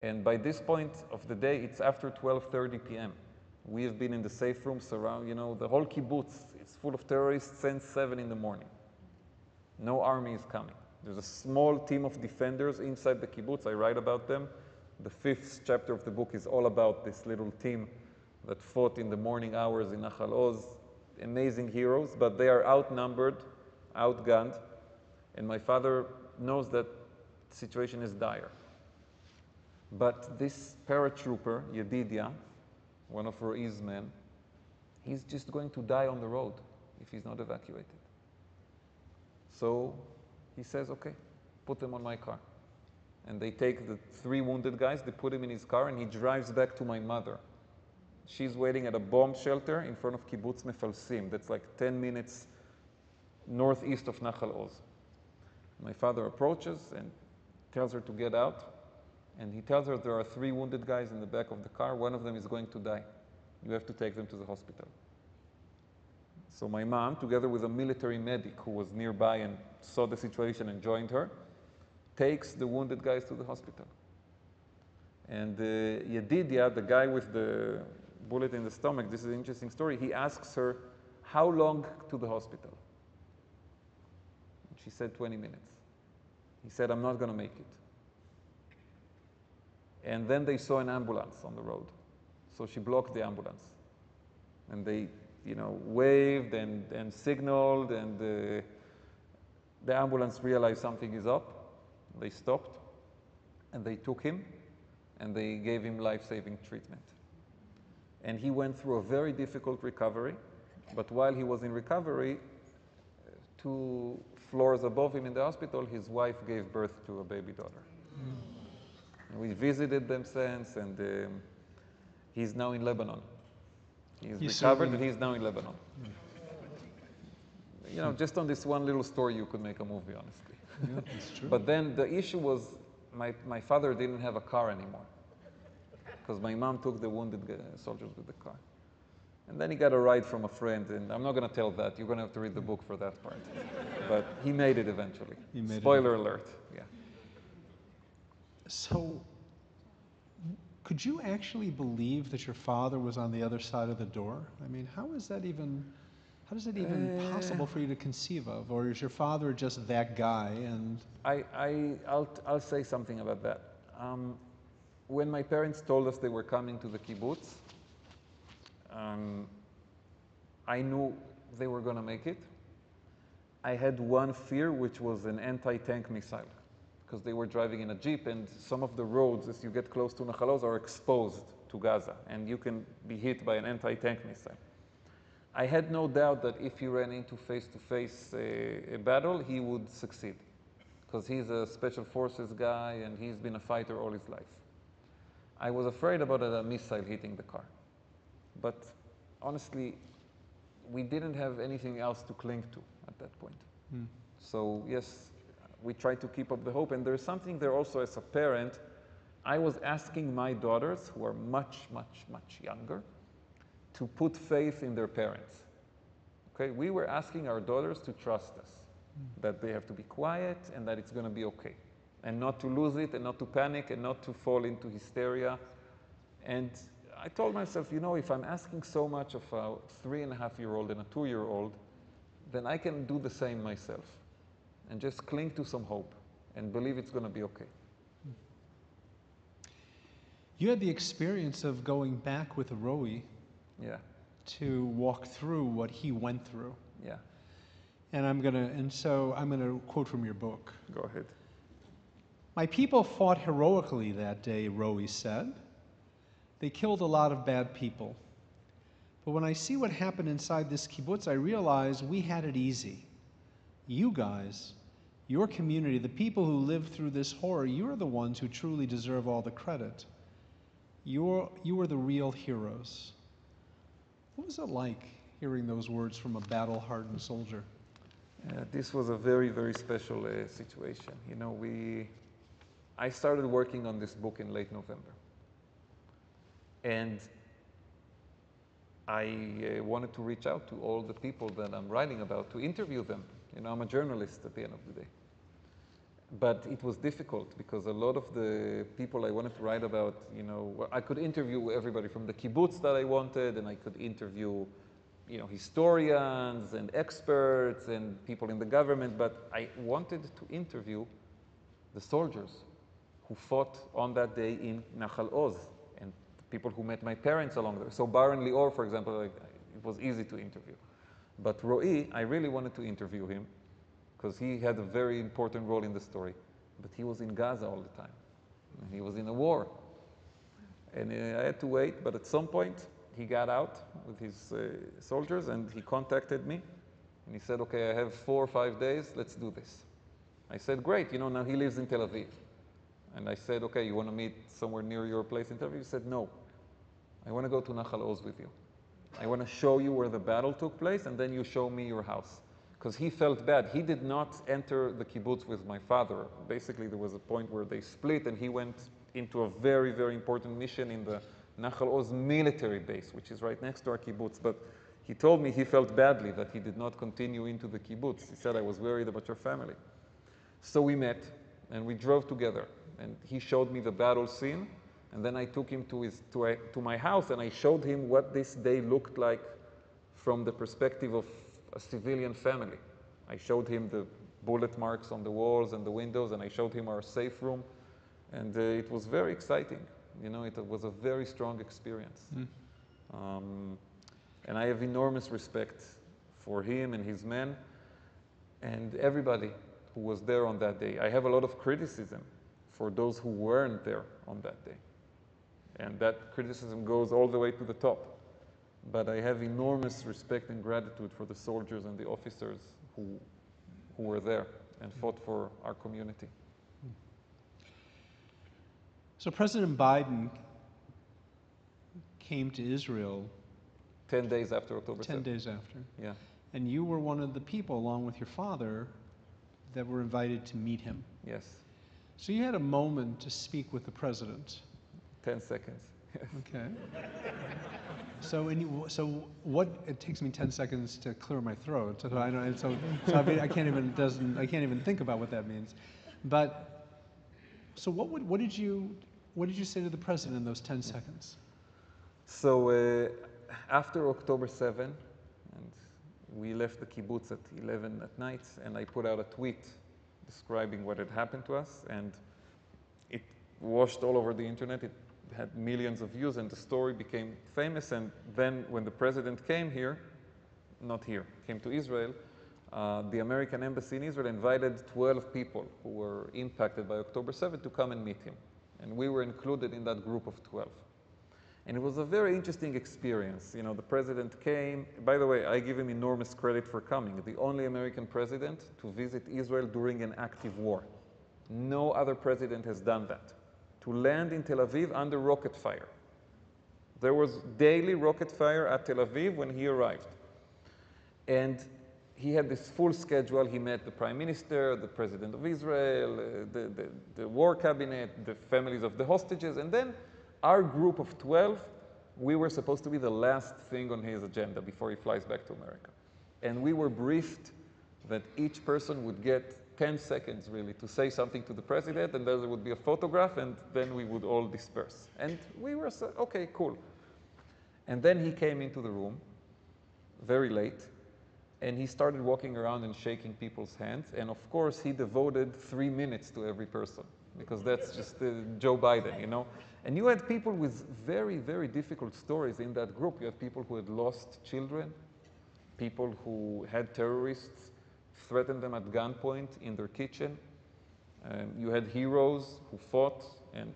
And by this point of the day, it's after 12:30 p.m. We have been in the safe room surround, the whole kibbutz is full of terrorists since 7 in the morning. No army is coming. There's a small team of defenders inside the kibbutz. I write about them. The 5th chapter of the book is all about this little team that fought in the morning hours in Nachal Oz. Amazing heroes, but they are outnumbered, outgunned, and my father knows that the situation is dire. But this paratrooper, Yedidia, one of Roi's men, he's just going to die on the road if he's not evacuated. So he says, okay, put them on my car. And they take the 3 wounded guys, they put him in his car, and he drives back to my mother. She's waiting at a bomb shelter in front of Kibbutz Mefalsim. That's like 10 minutes northeast of Nachal Oz. My father approaches and tells her to get out. And he tells her there are 3 wounded guys in the back of the car. One of them is going to die. You have to take them to the hospital. So my mom, together with a military medic who was nearby and saw the situation and joined her, takes the wounded guys to the hospital. And Yedidia, the guy with the bullet in the stomach, this is an interesting story, he asks her, how long to the hospital? She said 20 minutes. He said, I'm not going to make it. And then they saw an ambulance on the road. So she blocked the ambulance. And they, waved and signaled, and the ambulance realized something is up. They stopped, and they took him, and they gave him life-saving treatment. And he went through a very difficult recovery, but while he was in recovery, 2 floors above him in the hospital, his wife gave birth to a baby daughter. And we visited them since, and he's now in Lebanon. He's recovered, and he's now in Lebanon. Just on this one little story, you could make a movie, honestly. Yeah, that's true. But then the issue was my father didn't have a car anymore because my mom took the wounded soldiers with the car. And then he got a ride from a friend, and I'm not going to tell that. You're going to have to read the book for that part. But he made it eventually. Spoiler alert, yeah. So, could you actually believe that your father was on the other side of the door? I mean, how is that even possible for you to conceive of? Or is your father just that guy? And I'll say something about that. When my parents told us they were coming to the kibbutz, I knew they were going to make it. I had one fear, which was an anti-tank missile, because they were driving in a Jeep, and some of the roads, as you get close to Nachal Oz, are exposed to Gaza, and you can be hit by an anti-tank missile. I had no doubt that if he ran into face-to-face a battle, he would succeed, because he's a special forces guy, and he's been a fighter all his life. I was afraid about a missile hitting the car. But honestly, we didn't have anything else to cling to at that point. So yes, we tried to keep up the hope. And there's something there also as a parent. I was asking my daughters, who are much, much, much younger, to put faith in their parents. Okay, we were asking our daughters to trust us, that they have to be quiet and that it's going to be okay, and not to lose it and not to panic and not to fall into hysteria. And I told myself, if I'm asking so much of a 3.5-year-old and a 2-year-old, then I can do the same myself and just cling to some hope and believe it's going to be okay. You had the experience of going back with Roy to walk through what he went through. Yeah. And so I'm gonna quote from your book. Go ahead. My people fought heroically that day, Roe said. They killed a lot of bad people. But when I see what happened inside this kibbutz, I realize we had it easy. You guys, your community, the people who lived through this horror, you're the ones who truly deserve all the credit. You are the real heroes. What was it like hearing those words from a battle-hardened soldier? This was a very, very special situation. I started working on this book in late November. And I wanted to reach out to all the people that I'm writing about, to interview them. I'm a journalist at the end of the day. But it was difficult because a lot of the people I wanted to write about, I could interview everybody from the kibbutz that I wanted, and I could interview, historians and experts and people in the government, but I wanted to interview the soldiers who fought on that day in Nachal Oz, and people who met my parents along there. So Baron Lior, for example, it was easy to interview. But Ro'i, I really wanted to interview him because he had a very important role in the story. But he was in Gaza all the time. And he was in a war. And I had to wait, but at some point, he got out with his soldiers and he contacted me. And he said, okay, I have 4 or 5 days, let's do this. I said, great, now he lives in Tel Aviv. And I said, okay, you want to meet somewhere near your place in Tel Aviv? He said, no, I want to go to Nachal Oz with you. I want to show you where the battle took place, and then you show me your house. Because he felt bad. He did not enter the kibbutz with my father. Basically, there was a point where they split, and he went into a very, very important mission in the Nachal Oz military base, which is right next to our kibbutz. But he told me he felt badly that he did not continue into the kibbutz. He said, I was worried about your family. So we met, and we drove together. And he showed me the battle scene. And then I took him to my house, and I showed him what this day looked like from the perspective of a civilian family. I showed him the bullet marks on the walls and the windows, and I showed him our safe room. And it was very exciting. It was a very strong experience. And I have enormous respect for him and his men and everybody who was there on that day. I have a lot of criticism for those who weren't there on that day. And that criticism goes all the way to the top. But I have enormous respect and gratitude for the soldiers and the officers who were there and fought for our community. So President Biden came to Israel 10 days after October 7th. 10 days after. Yeah. And you were one of the people, along with your father, that were invited to meet him. Yes. So you had a moment to speak with the president. 10 seconds. Okay. So what? It takes me 10 seconds to clear my throat. So I know. So I mean, I can't even think about what that means. But so what did you say to the president in those 10 seconds? So after October 7, and we left the kibbutz at 11 at night, and I put out a tweet describing what had happened to us, and it washed all over the internet. It had millions of views, and the story became famous. And then when the president came here, came to Israel, the American embassy in Israel invited 12 people who were impacted by October 7 to come and meet him. And we were included in that group of 12. And it was a very interesting experience. The president came. By the way, I give him enormous credit for coming. The only American president to visit Israel during an active war. No other president has done that. To land in Tel Aviv under rocket fire. There was daily rocket fire at Tel Aviv when he arrived. And he had this full schedule. He met the prime minister, the president of Israel, the war cabinet, the families of the hostages, and then our group of 12, we were supposed to be the last thing on his agenda before he flies back to America. And we were briefed that each person would get 10 seconds, really, to say something to the president, and then there would be a photograph, and then we would all disperse. And we were okay, cool. And then he came into the room, very late, and he started walking around and shaking people's hands. And of course, he devoted 3 minutes to every person, because that's just Joe Biden, And you had people with very, very difficult stories in that group. You had people who had lost children, people who had terrorists threaten them at gunpoint in their kitchen. You had heroes who fought and,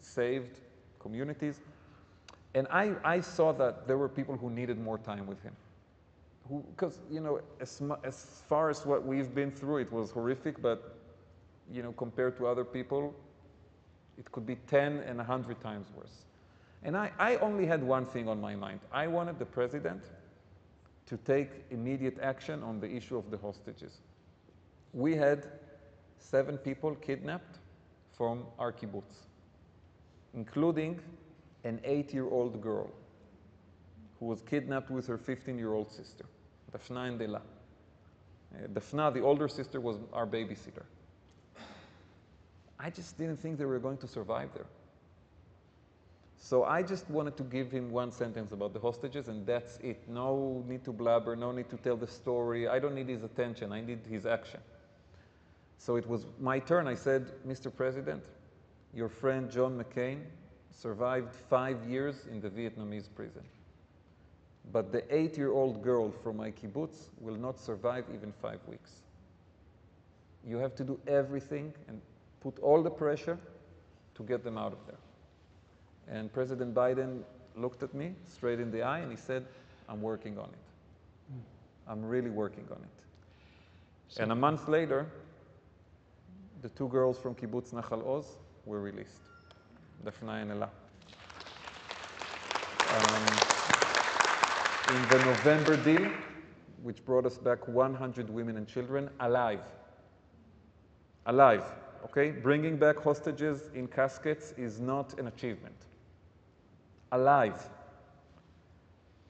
saved communities. And I saw that there were people who needed more time with him. Because, as far as what we've been through, it was horrific, but, compared to other people, it could be 10 and 100 times worse. And I only had one thing on my mind. I wanted the president to take immediate action on the issue of the hostages. We had 7 people kidnapped from our kibbutz, including an 8-year-old girl who was kidnapped with her 15-year-old sister, Dafna and Dela. Dafna, the older sister, was our babysitter. I just didn't think they were going to survive there. So I just wanted to give him one sentence about the hostages, and that's it. No need to blabber, no need to tell the story. I don't need his attention, I need his action. So it was my turn. I said, Mr. President, your friend John McCain survived 5 years in the Vietnamese prison. But the 8-year-old girl from my kibbutz will not survive even 5 weeks. You have to do everything and put all the pressure to get them out of there. And President Biden looked at me straight in the eye and he said, I'm working on it. I'm really working on it. So, and a month later, the 2 girls from kibbutz Nachal Oz were released, Dafna and Ella. In the November deal, which brought us back 100 women and children alive. Alive, okay? Bringing back hostages in caskets is not an achievement. Alive.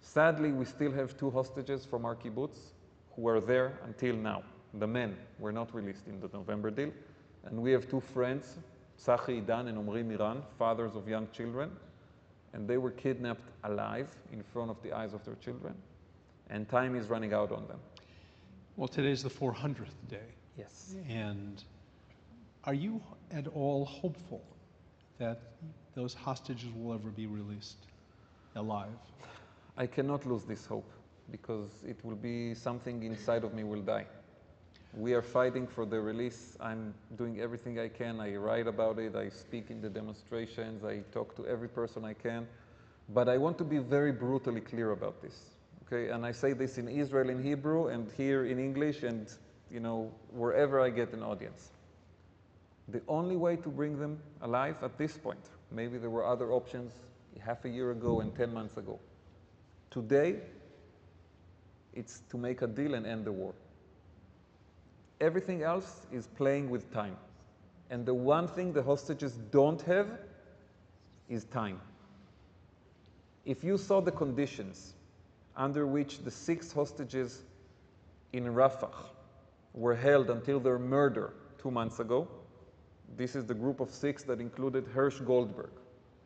Sadly, we still have 2 hostages from our kibbutz who are there until now. The men were not released in the November deal. And we have 2 friends, Tzachi Idan and Omri Miran, fathers of young children, and they were kidnapped alive in front of the eyes of their children, and time is running out on them. Well, today's the 400th day. Yes. And are you at all hopeful that those hostages will ever be released alive? I cannot lose this hope, because it will be something inside of me will die. We are fighting for the release. I'm doing everything I can. I write about it. I speak in the demonstrations. I talk to every person I can. But I want to be very brutally clear about this. Okay? And I say this in Israel in Hebrew and here in English and, you know, wherever I get an audience. The only way to bring them alive at this point, maybe there were other options half a year ago and 10 months ago. Today, it's to make a deal and end the war. Everything else is playing with time. And the one thing the hostages don't have is time. If you saw the conditions under which the 6 hostages in Rafah were held until their murder 2 months ago, this is the group of 6 that included Hirsch Goldberg,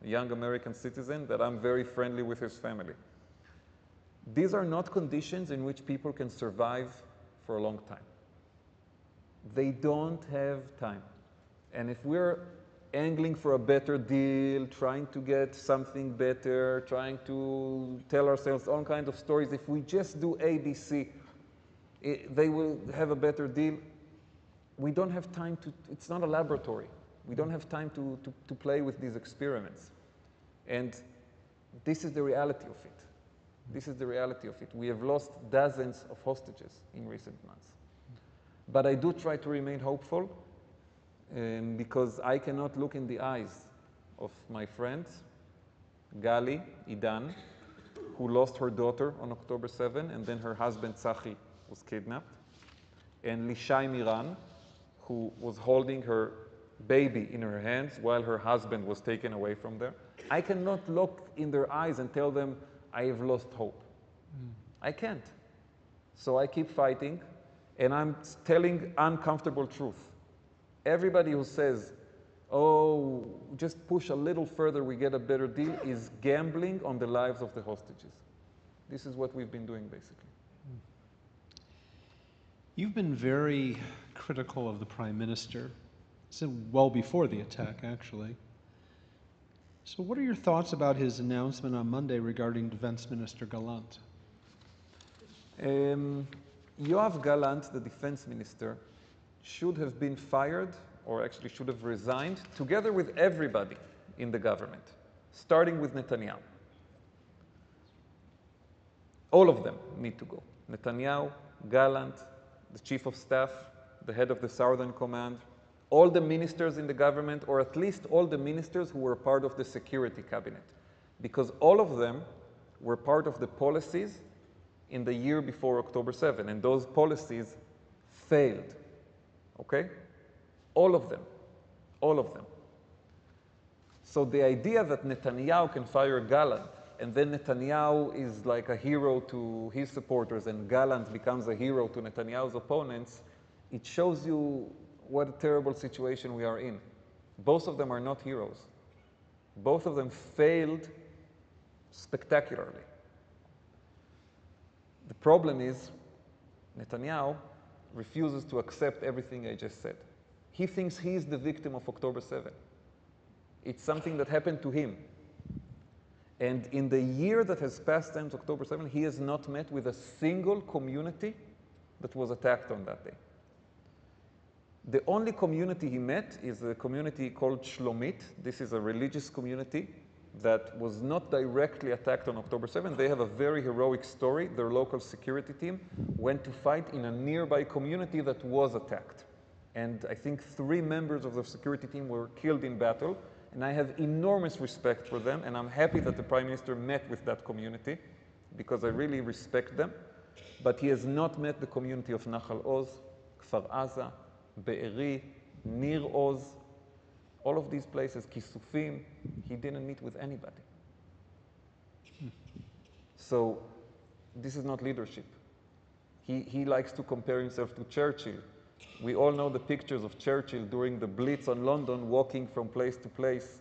a young American citizen that I'm very friendly with his family. These are not conditions in which people can survive for a long time. They don't have time. And if we're angling for a better deal, trying to get something better, trying to tell ourselves all kinds of stories, if we just do A, B, C, they will have a better deal. We don't have time to, it's not a laboratory. We don't have time to play with these experiments. And this is the reality of it. This is the reality of it. We have lost dozens of hostages in recent months. But I do try to remain hopeful because I cannot look in the eyes of my friends, Gali, Idan, who lost her daughter on October 7, and then her husband, Tzachi, was kidnapped, and Lishai Miran, who was holding her baby in her hands while her husband was taken away from there. I cannot look in their eyes and tell them, I have lost hope. I can't. So I keep fighting. And I'm telling uncomfortable truth. Everybody who says, oh, just push a little further, we get a better deal, is gambling on the lives of the hostages. This is what we've been doing, basically. You've been very critical of the Prime Minister, well before the attack, actually. So what are your thoughts about his announcement on Monday regarding Defense Minister Gallant? Yoav Gallant, the defense minister, should have been fired, or actually should have resigned, together with everybody in the government, starting with Netanyahu. All of them need to go. Netanyahu, Gallant, the chief of staff, the head of the Southern Command, all the ministers in the government, or at least all the ministers who were part of the security cabinet, because all of them were part of the policies in the year before October 7, and those policies failed, okay? All of them, all of them. So the idea that Netanyahu can fire Gallant, and then Netanyahu is like a hero to his supporters, and Gallant becomes a hero to Netanyahu's opponents, it shows you what a terrible situation we are in. Both of them are not heroes. Both of them failed spectacularly. The problem is Netanyahu refuses to accept everything I just said. He thinks he is the victim of October 7. It's something that happened to him. And in the year that has passed since October 7, he has not met with a single community that was attacked on that day. The only community he met is a community called Shlomit. This is a religious community that was not directly attacked on October 7. They have a very heroic story. Their local security team went to fight in a nearby community that was attacked. And I think 3 members of the security team were killed in battle. And I have enormous respect for them. And I'm happy that the Prime Minister met with that community because I really respect them. But he has not met the community of Nahal Oz, Kfar Aza, Be'eri, Nir Oz, all of these places, Kisufim, he didn't meet with anybody. So this is not leadership. He likes to compare himself to Churchill. We all know the pictures of Churchill during the Blitz on London, walking from place to place,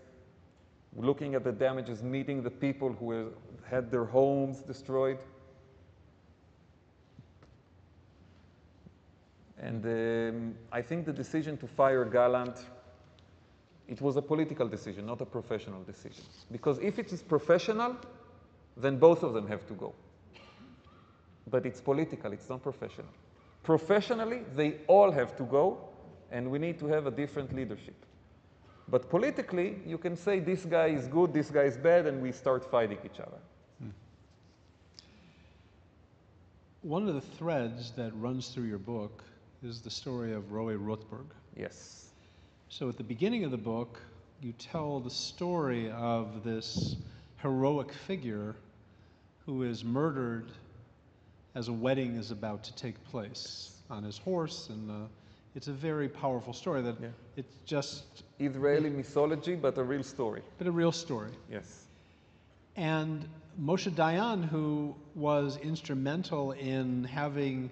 looking at the damages, meeting the people who had their homes destroyed. And I think the decision to fire Gallant, it was a political decision, not a professional decision. Because if it is professional, then both of them have to go. But it's political, it's not professional. Professionally, they all have to go, and we need to have a different leadership. But politically, you can say this guy is good, this guy is bad, and we start fighting each other. One of the threads that runs through your book is the story of Roy Rothberg. Yes. So at the beginning of the book, you tell the story of this heroic figure who is murdered as a wedding is about to take place on his horse, and it's a very powerful story that it's just... Israeli mythology, but a real story. But a real story. Yes. And Moshe Dayan, who was instrumental in having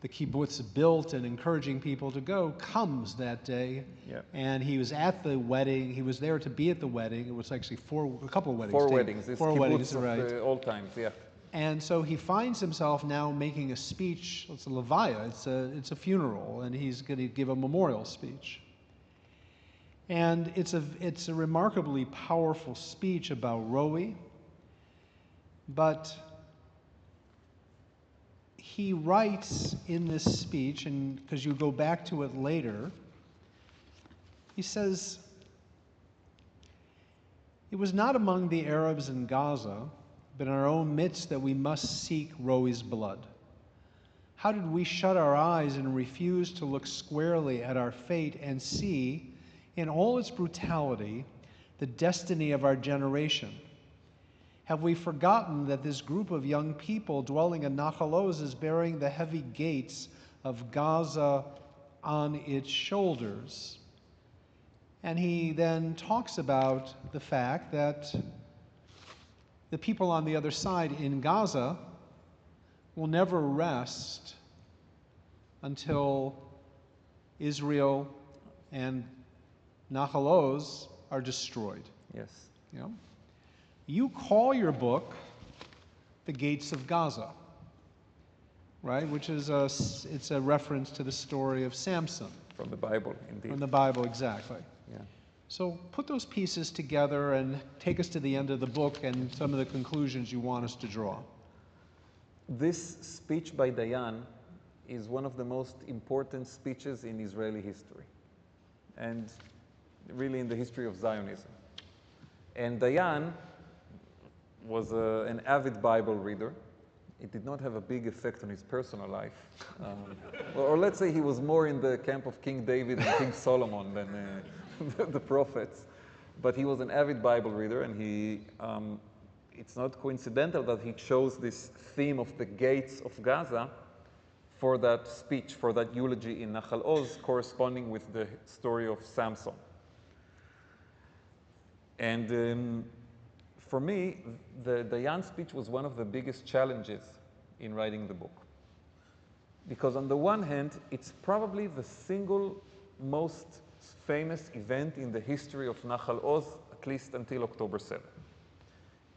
the kibbutz built and encouraging people to go, comes that day. Yeah. And he was at the wedding. He was there to be at the wedding. It was actually a couple of weddings. 4 weddings. It's 4 weddings, of right. all times, yeah. And so he finds himself now making a speech. It's a levaya. It's a funeral, and he's going to give a memorial speech. And it's a remarkably powerful speech about Roe, but he writes in this speech, and because you go back to it later, he says, "It was not among the Arabs in Gaza, but in our own midst that we must seek Roe's blood. How did we shut our eyes and refuse to look squarely at our fate and see, in all its brutality, the destiny of our generation? Have we forgotten that this group of young people dwelling in Nahal Oz is bearing the heavy gates of Gaza on its shoulders?" And he then talks about the fact that the people on the other side in Gaza will never rest until Israel and Nahal Oz are destroyed. Yes. You know? You call your book The Gates of Gaza, right? Which is it's a reference to the story of Samson. From the Bible, indeed. From the Bible, exactly. Yeah. So put those pieces together and take us to the end of the book and some of the conclusions you want us to draw. This speech by Dayan is one of the most important speeches in Israeli history, and really in the history of Zionism. And Dayan was an avid Bible reader. It did not have a big effect on his personal life. Or let's say he was more in the camp of King David and King Solomon than the prophets. But he was an avid Bible reader, and it's not coincidental that he chose this theme of the gates of Gaza for that speech, for that eulogy in Nahal Oz, corresponding with the story of Samson. And for me, the Dayan speech was one of the biggest challenges in writing the book. Because on the one hand, it's probably the single most famous event in the history of Nahal Oz, at least until October 7.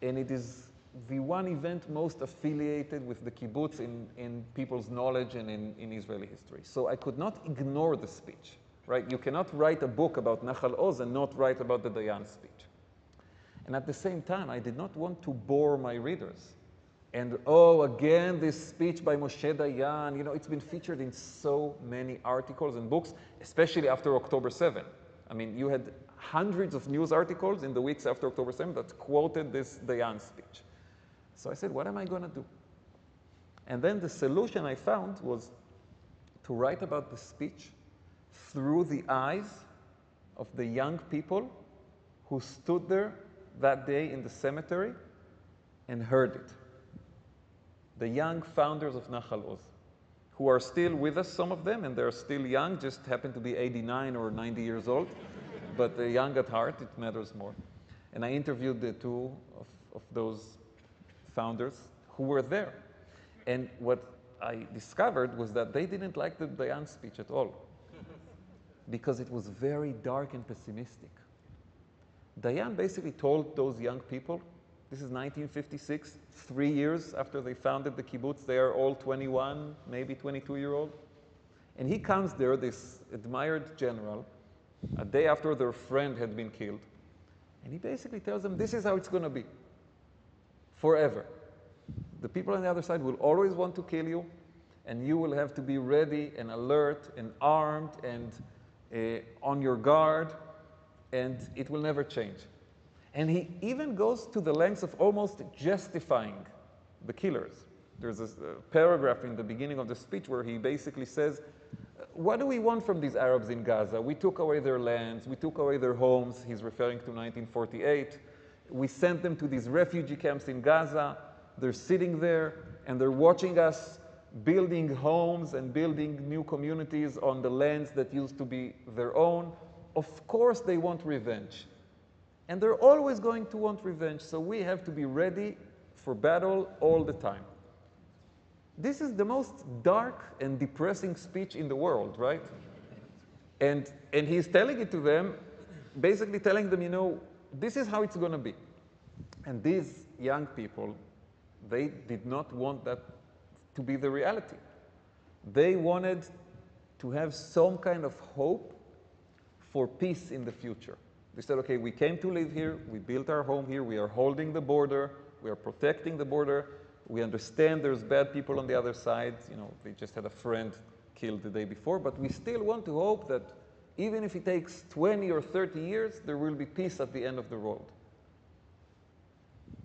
And it is the one event most affiliated with the kibbutz in people's knowledge and in Israeli history. So I could not ignore the speech, right? You cannot write a book about Nachal Oz and not write about the Dayan speech. And at the same time, I did not want to bore my readers. And oh, again, this speech by Moshe Dayan, you know, it's been featured in so many articles and books, especially after October 7. I mean, you had hundreds of news articles in the weeks after October 7 that quoted this Dayan speech. So I said, what am I going to do? And then the solution I found was to write about the speech through the eyes of the young people who stood there that day in the cemetery and heard it. The young founders of Nachal Oz, who are still with us, some of them, and they're still young, just happen to be 89 or 90 years old, but they're young at heart, it matters more. And I interviewed the two of those founders who were there. And what I discovered was that they didn't like the Dayan speech at all, because it was very dark and pessimistic. Dayan basically told those young people, this is 1956, 3 years after they founded the kibbutz, they are all 21, maybe 22-year-old. And he comes there, this admired general, a day after their friend had been killed, and he basically tells them, this is how it's going to be, forever. The people on the other side will always want to kill you, and you will have to be ready and alert and armed and on your guard, and it will never change. And he even goes to the lengths of almost justifying the killers. There's a paragraph in the beginning of the speech where he basically says, what do we want from these Arabs in Gaza? We took away their lands, we took away their homes. He's referring to 1948. We sent them to these refugee camps in Gaza. They're sitting there and they're watching us building homes and building new communities on the lands that used to be their own. Of course they want revenge. And they're always going to want revenge, so we have to be ready for battle all the time. This is the most dark and depressing speech in the world, right? And he's telling it to them, basically telling them, you know, this is how it's going to be. And these young people, they did not want that to be the reality. They wanted to have some kind of hope for peace in the future. They said, okay, we came to live here, we built our home here, we are holding the border, we are protecting the border, we understand there's bad people on the other side, you know, they just had a friend killed the day before, but we still want to hope that even if it takes 20 or 30 years, there will be peace at the end of the road.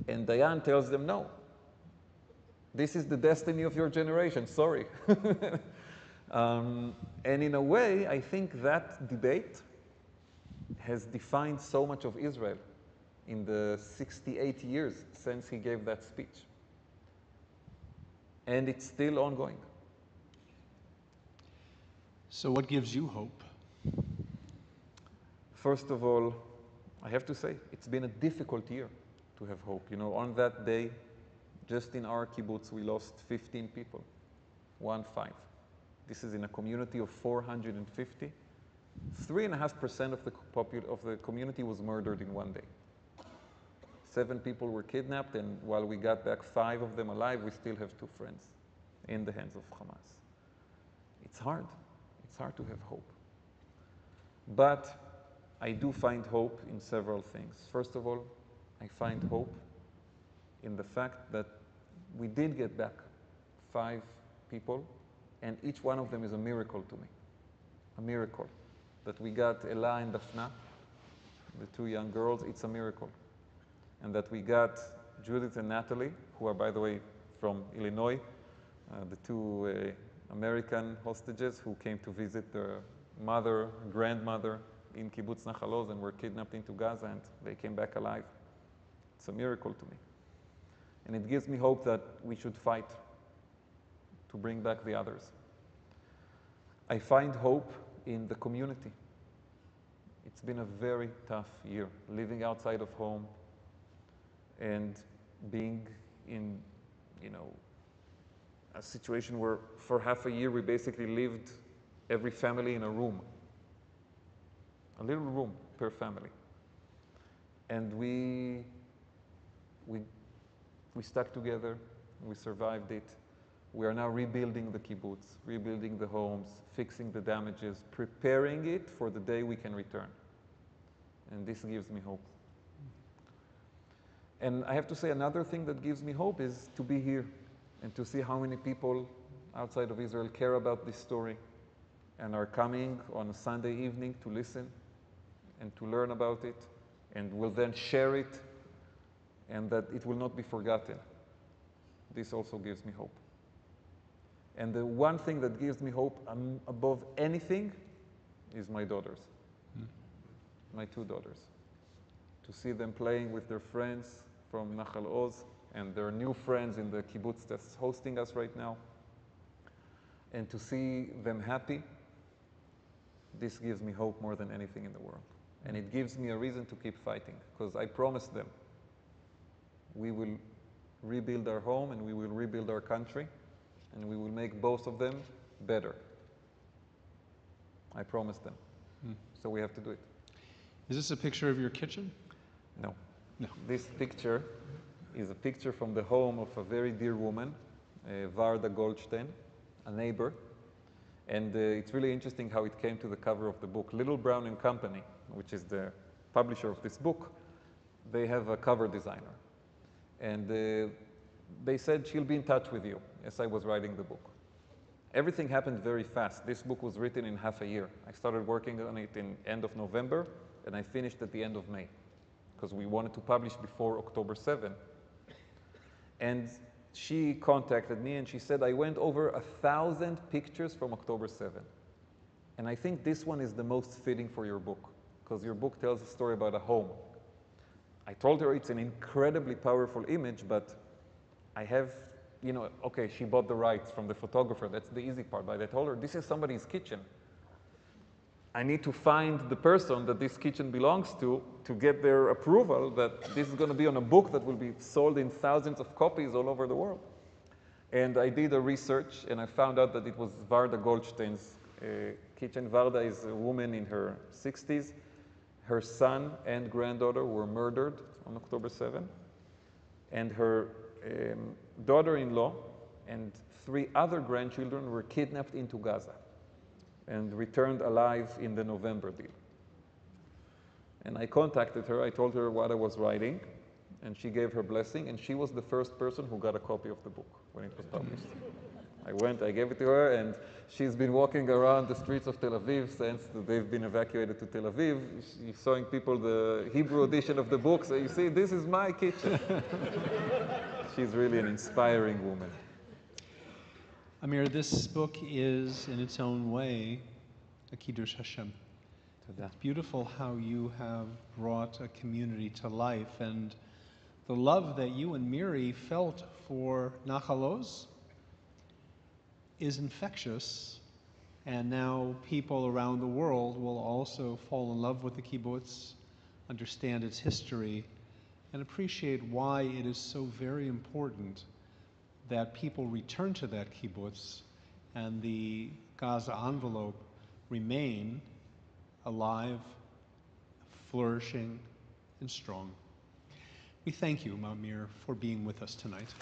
And Dayan tells them, no, this is the destiny of your generation, sorry. And in a way, I think that debate has defined so much of Israel in the 68 years since he gave that speech. And it's still ongoing. So what gives you hope? First of all, I have to say, it's been a difficult year to have hope. You know, on that day, just in our kibbutz, we lost 15 people, 1-5. This is in a community of 450. 3.5% of the community was murdered in one day. 7 people were kidnapped, and while we got back 5 of them alive, we still have 2 friends in the hands of Hamas. It's hard. It's hard to have hope. But I do find hope in several things. First of all, I find hope in the fact that we did get back 5 people, and each one of them is a miracle to me. A miracle. That we got Ella and Daphna, the 2 young girls, it's a miracle. And that we got Judith and Natalie, who are, by the way, from Illinois, the 2 American hostages who came to visit their mother, grandmother in Kibbutz Nachal Oz and were kidnapped into Gaza, and they came back alive. It's a miracle to me. And it gives me hope that we should fight to bring back the others. I find hope in the community. It's been a very tough year, living outside of home and being in, you know, a situation where for half a year we basically lived every family in a room, a little room per family. And we stuck together, we survived it. We are now rebuilding the kibbutz, rebuilding the homes, fixing the damages, preparing it for the day we can return. And this gives me hope. And I have to say, another thing that gives me hope is to be here and to see how many people outside of Israel care about this story and are coming on a Sunday evening to listen and to learn about it, and will then share it, and that it will not be forgotten. This also gives me hope. And the one thing that gives me hope above anything is my daughters, my two daughters. To see them playing with their friends from Nachal Oz and their new friends in the kibbutz that's hosting us right now, and to see them happy, this gives me hope more than anything in the world. And it gives me a reason to keep fighting, because I promised them we will rebuild our home and we will rebuild our country, and we will make both of them better. I promised them. So we have to do it. Is this a picture of your kitchen? No. No. This picture is a picture from the home of a very dear woman, Varda Goldstein, a neighbor. And it's really interesting how it came to the cover of the book. Little Brown and Company, which is the publisher of this book, they have a cover designer. And they said she'll be in touch with you as I was writing the book. Everything happened very fast. This book was written in half a year. I started working on it in end of November, and I finished at the end of May, because we wanted to publish before October 7. And she contacted me and she said, I went over 1,000 pictures from October 7. And I think this one is the most fitting for your book, because your book tells a story about a home. I told her it's an incredibly powerful image, but I have, okay, she bought the rights from the photographer. That's the easy part. But I told her, this is somebody's kitchen. I need to find the person that this kitchen belongs to get their approval that this is going to be on a book that will be sold in thousands of copies all over the world. And I did a research, and I found out that it was Varda Goldstein's kitchen. Varda is a woman in her 60s. Her son and granddaughter were murdered on October 7. And her daughter-in-law and 3 other grandchildren were kidnapped into Gaza and returned alive in the November deal. And I contacted her, I told her what I was writing, and she gave her blessing, and she was the first person who got a copy of the book when it was published. I went, I gave it to her, and she's been walking around the streets of Tel Aviv since they've been evacuated to Tel Aviv. She's showing people the Hebrew edition of the book, so you see, this is my kitchen. She's really an inspiring woman. Amir, this book is, in its own way, a Kiddush Hashem. It's beautiful how you have brought a community to life, and the love that you and Miri felt for Nachal Oz is infectious, and now people around the world will also fall in love with the kibbutz, understand its history, and appreciate why it is so very important that people return to that kibbutz and the Gaza envelope remain alive, flourishing, and strong. We thank you, Amir, for being with us tonight.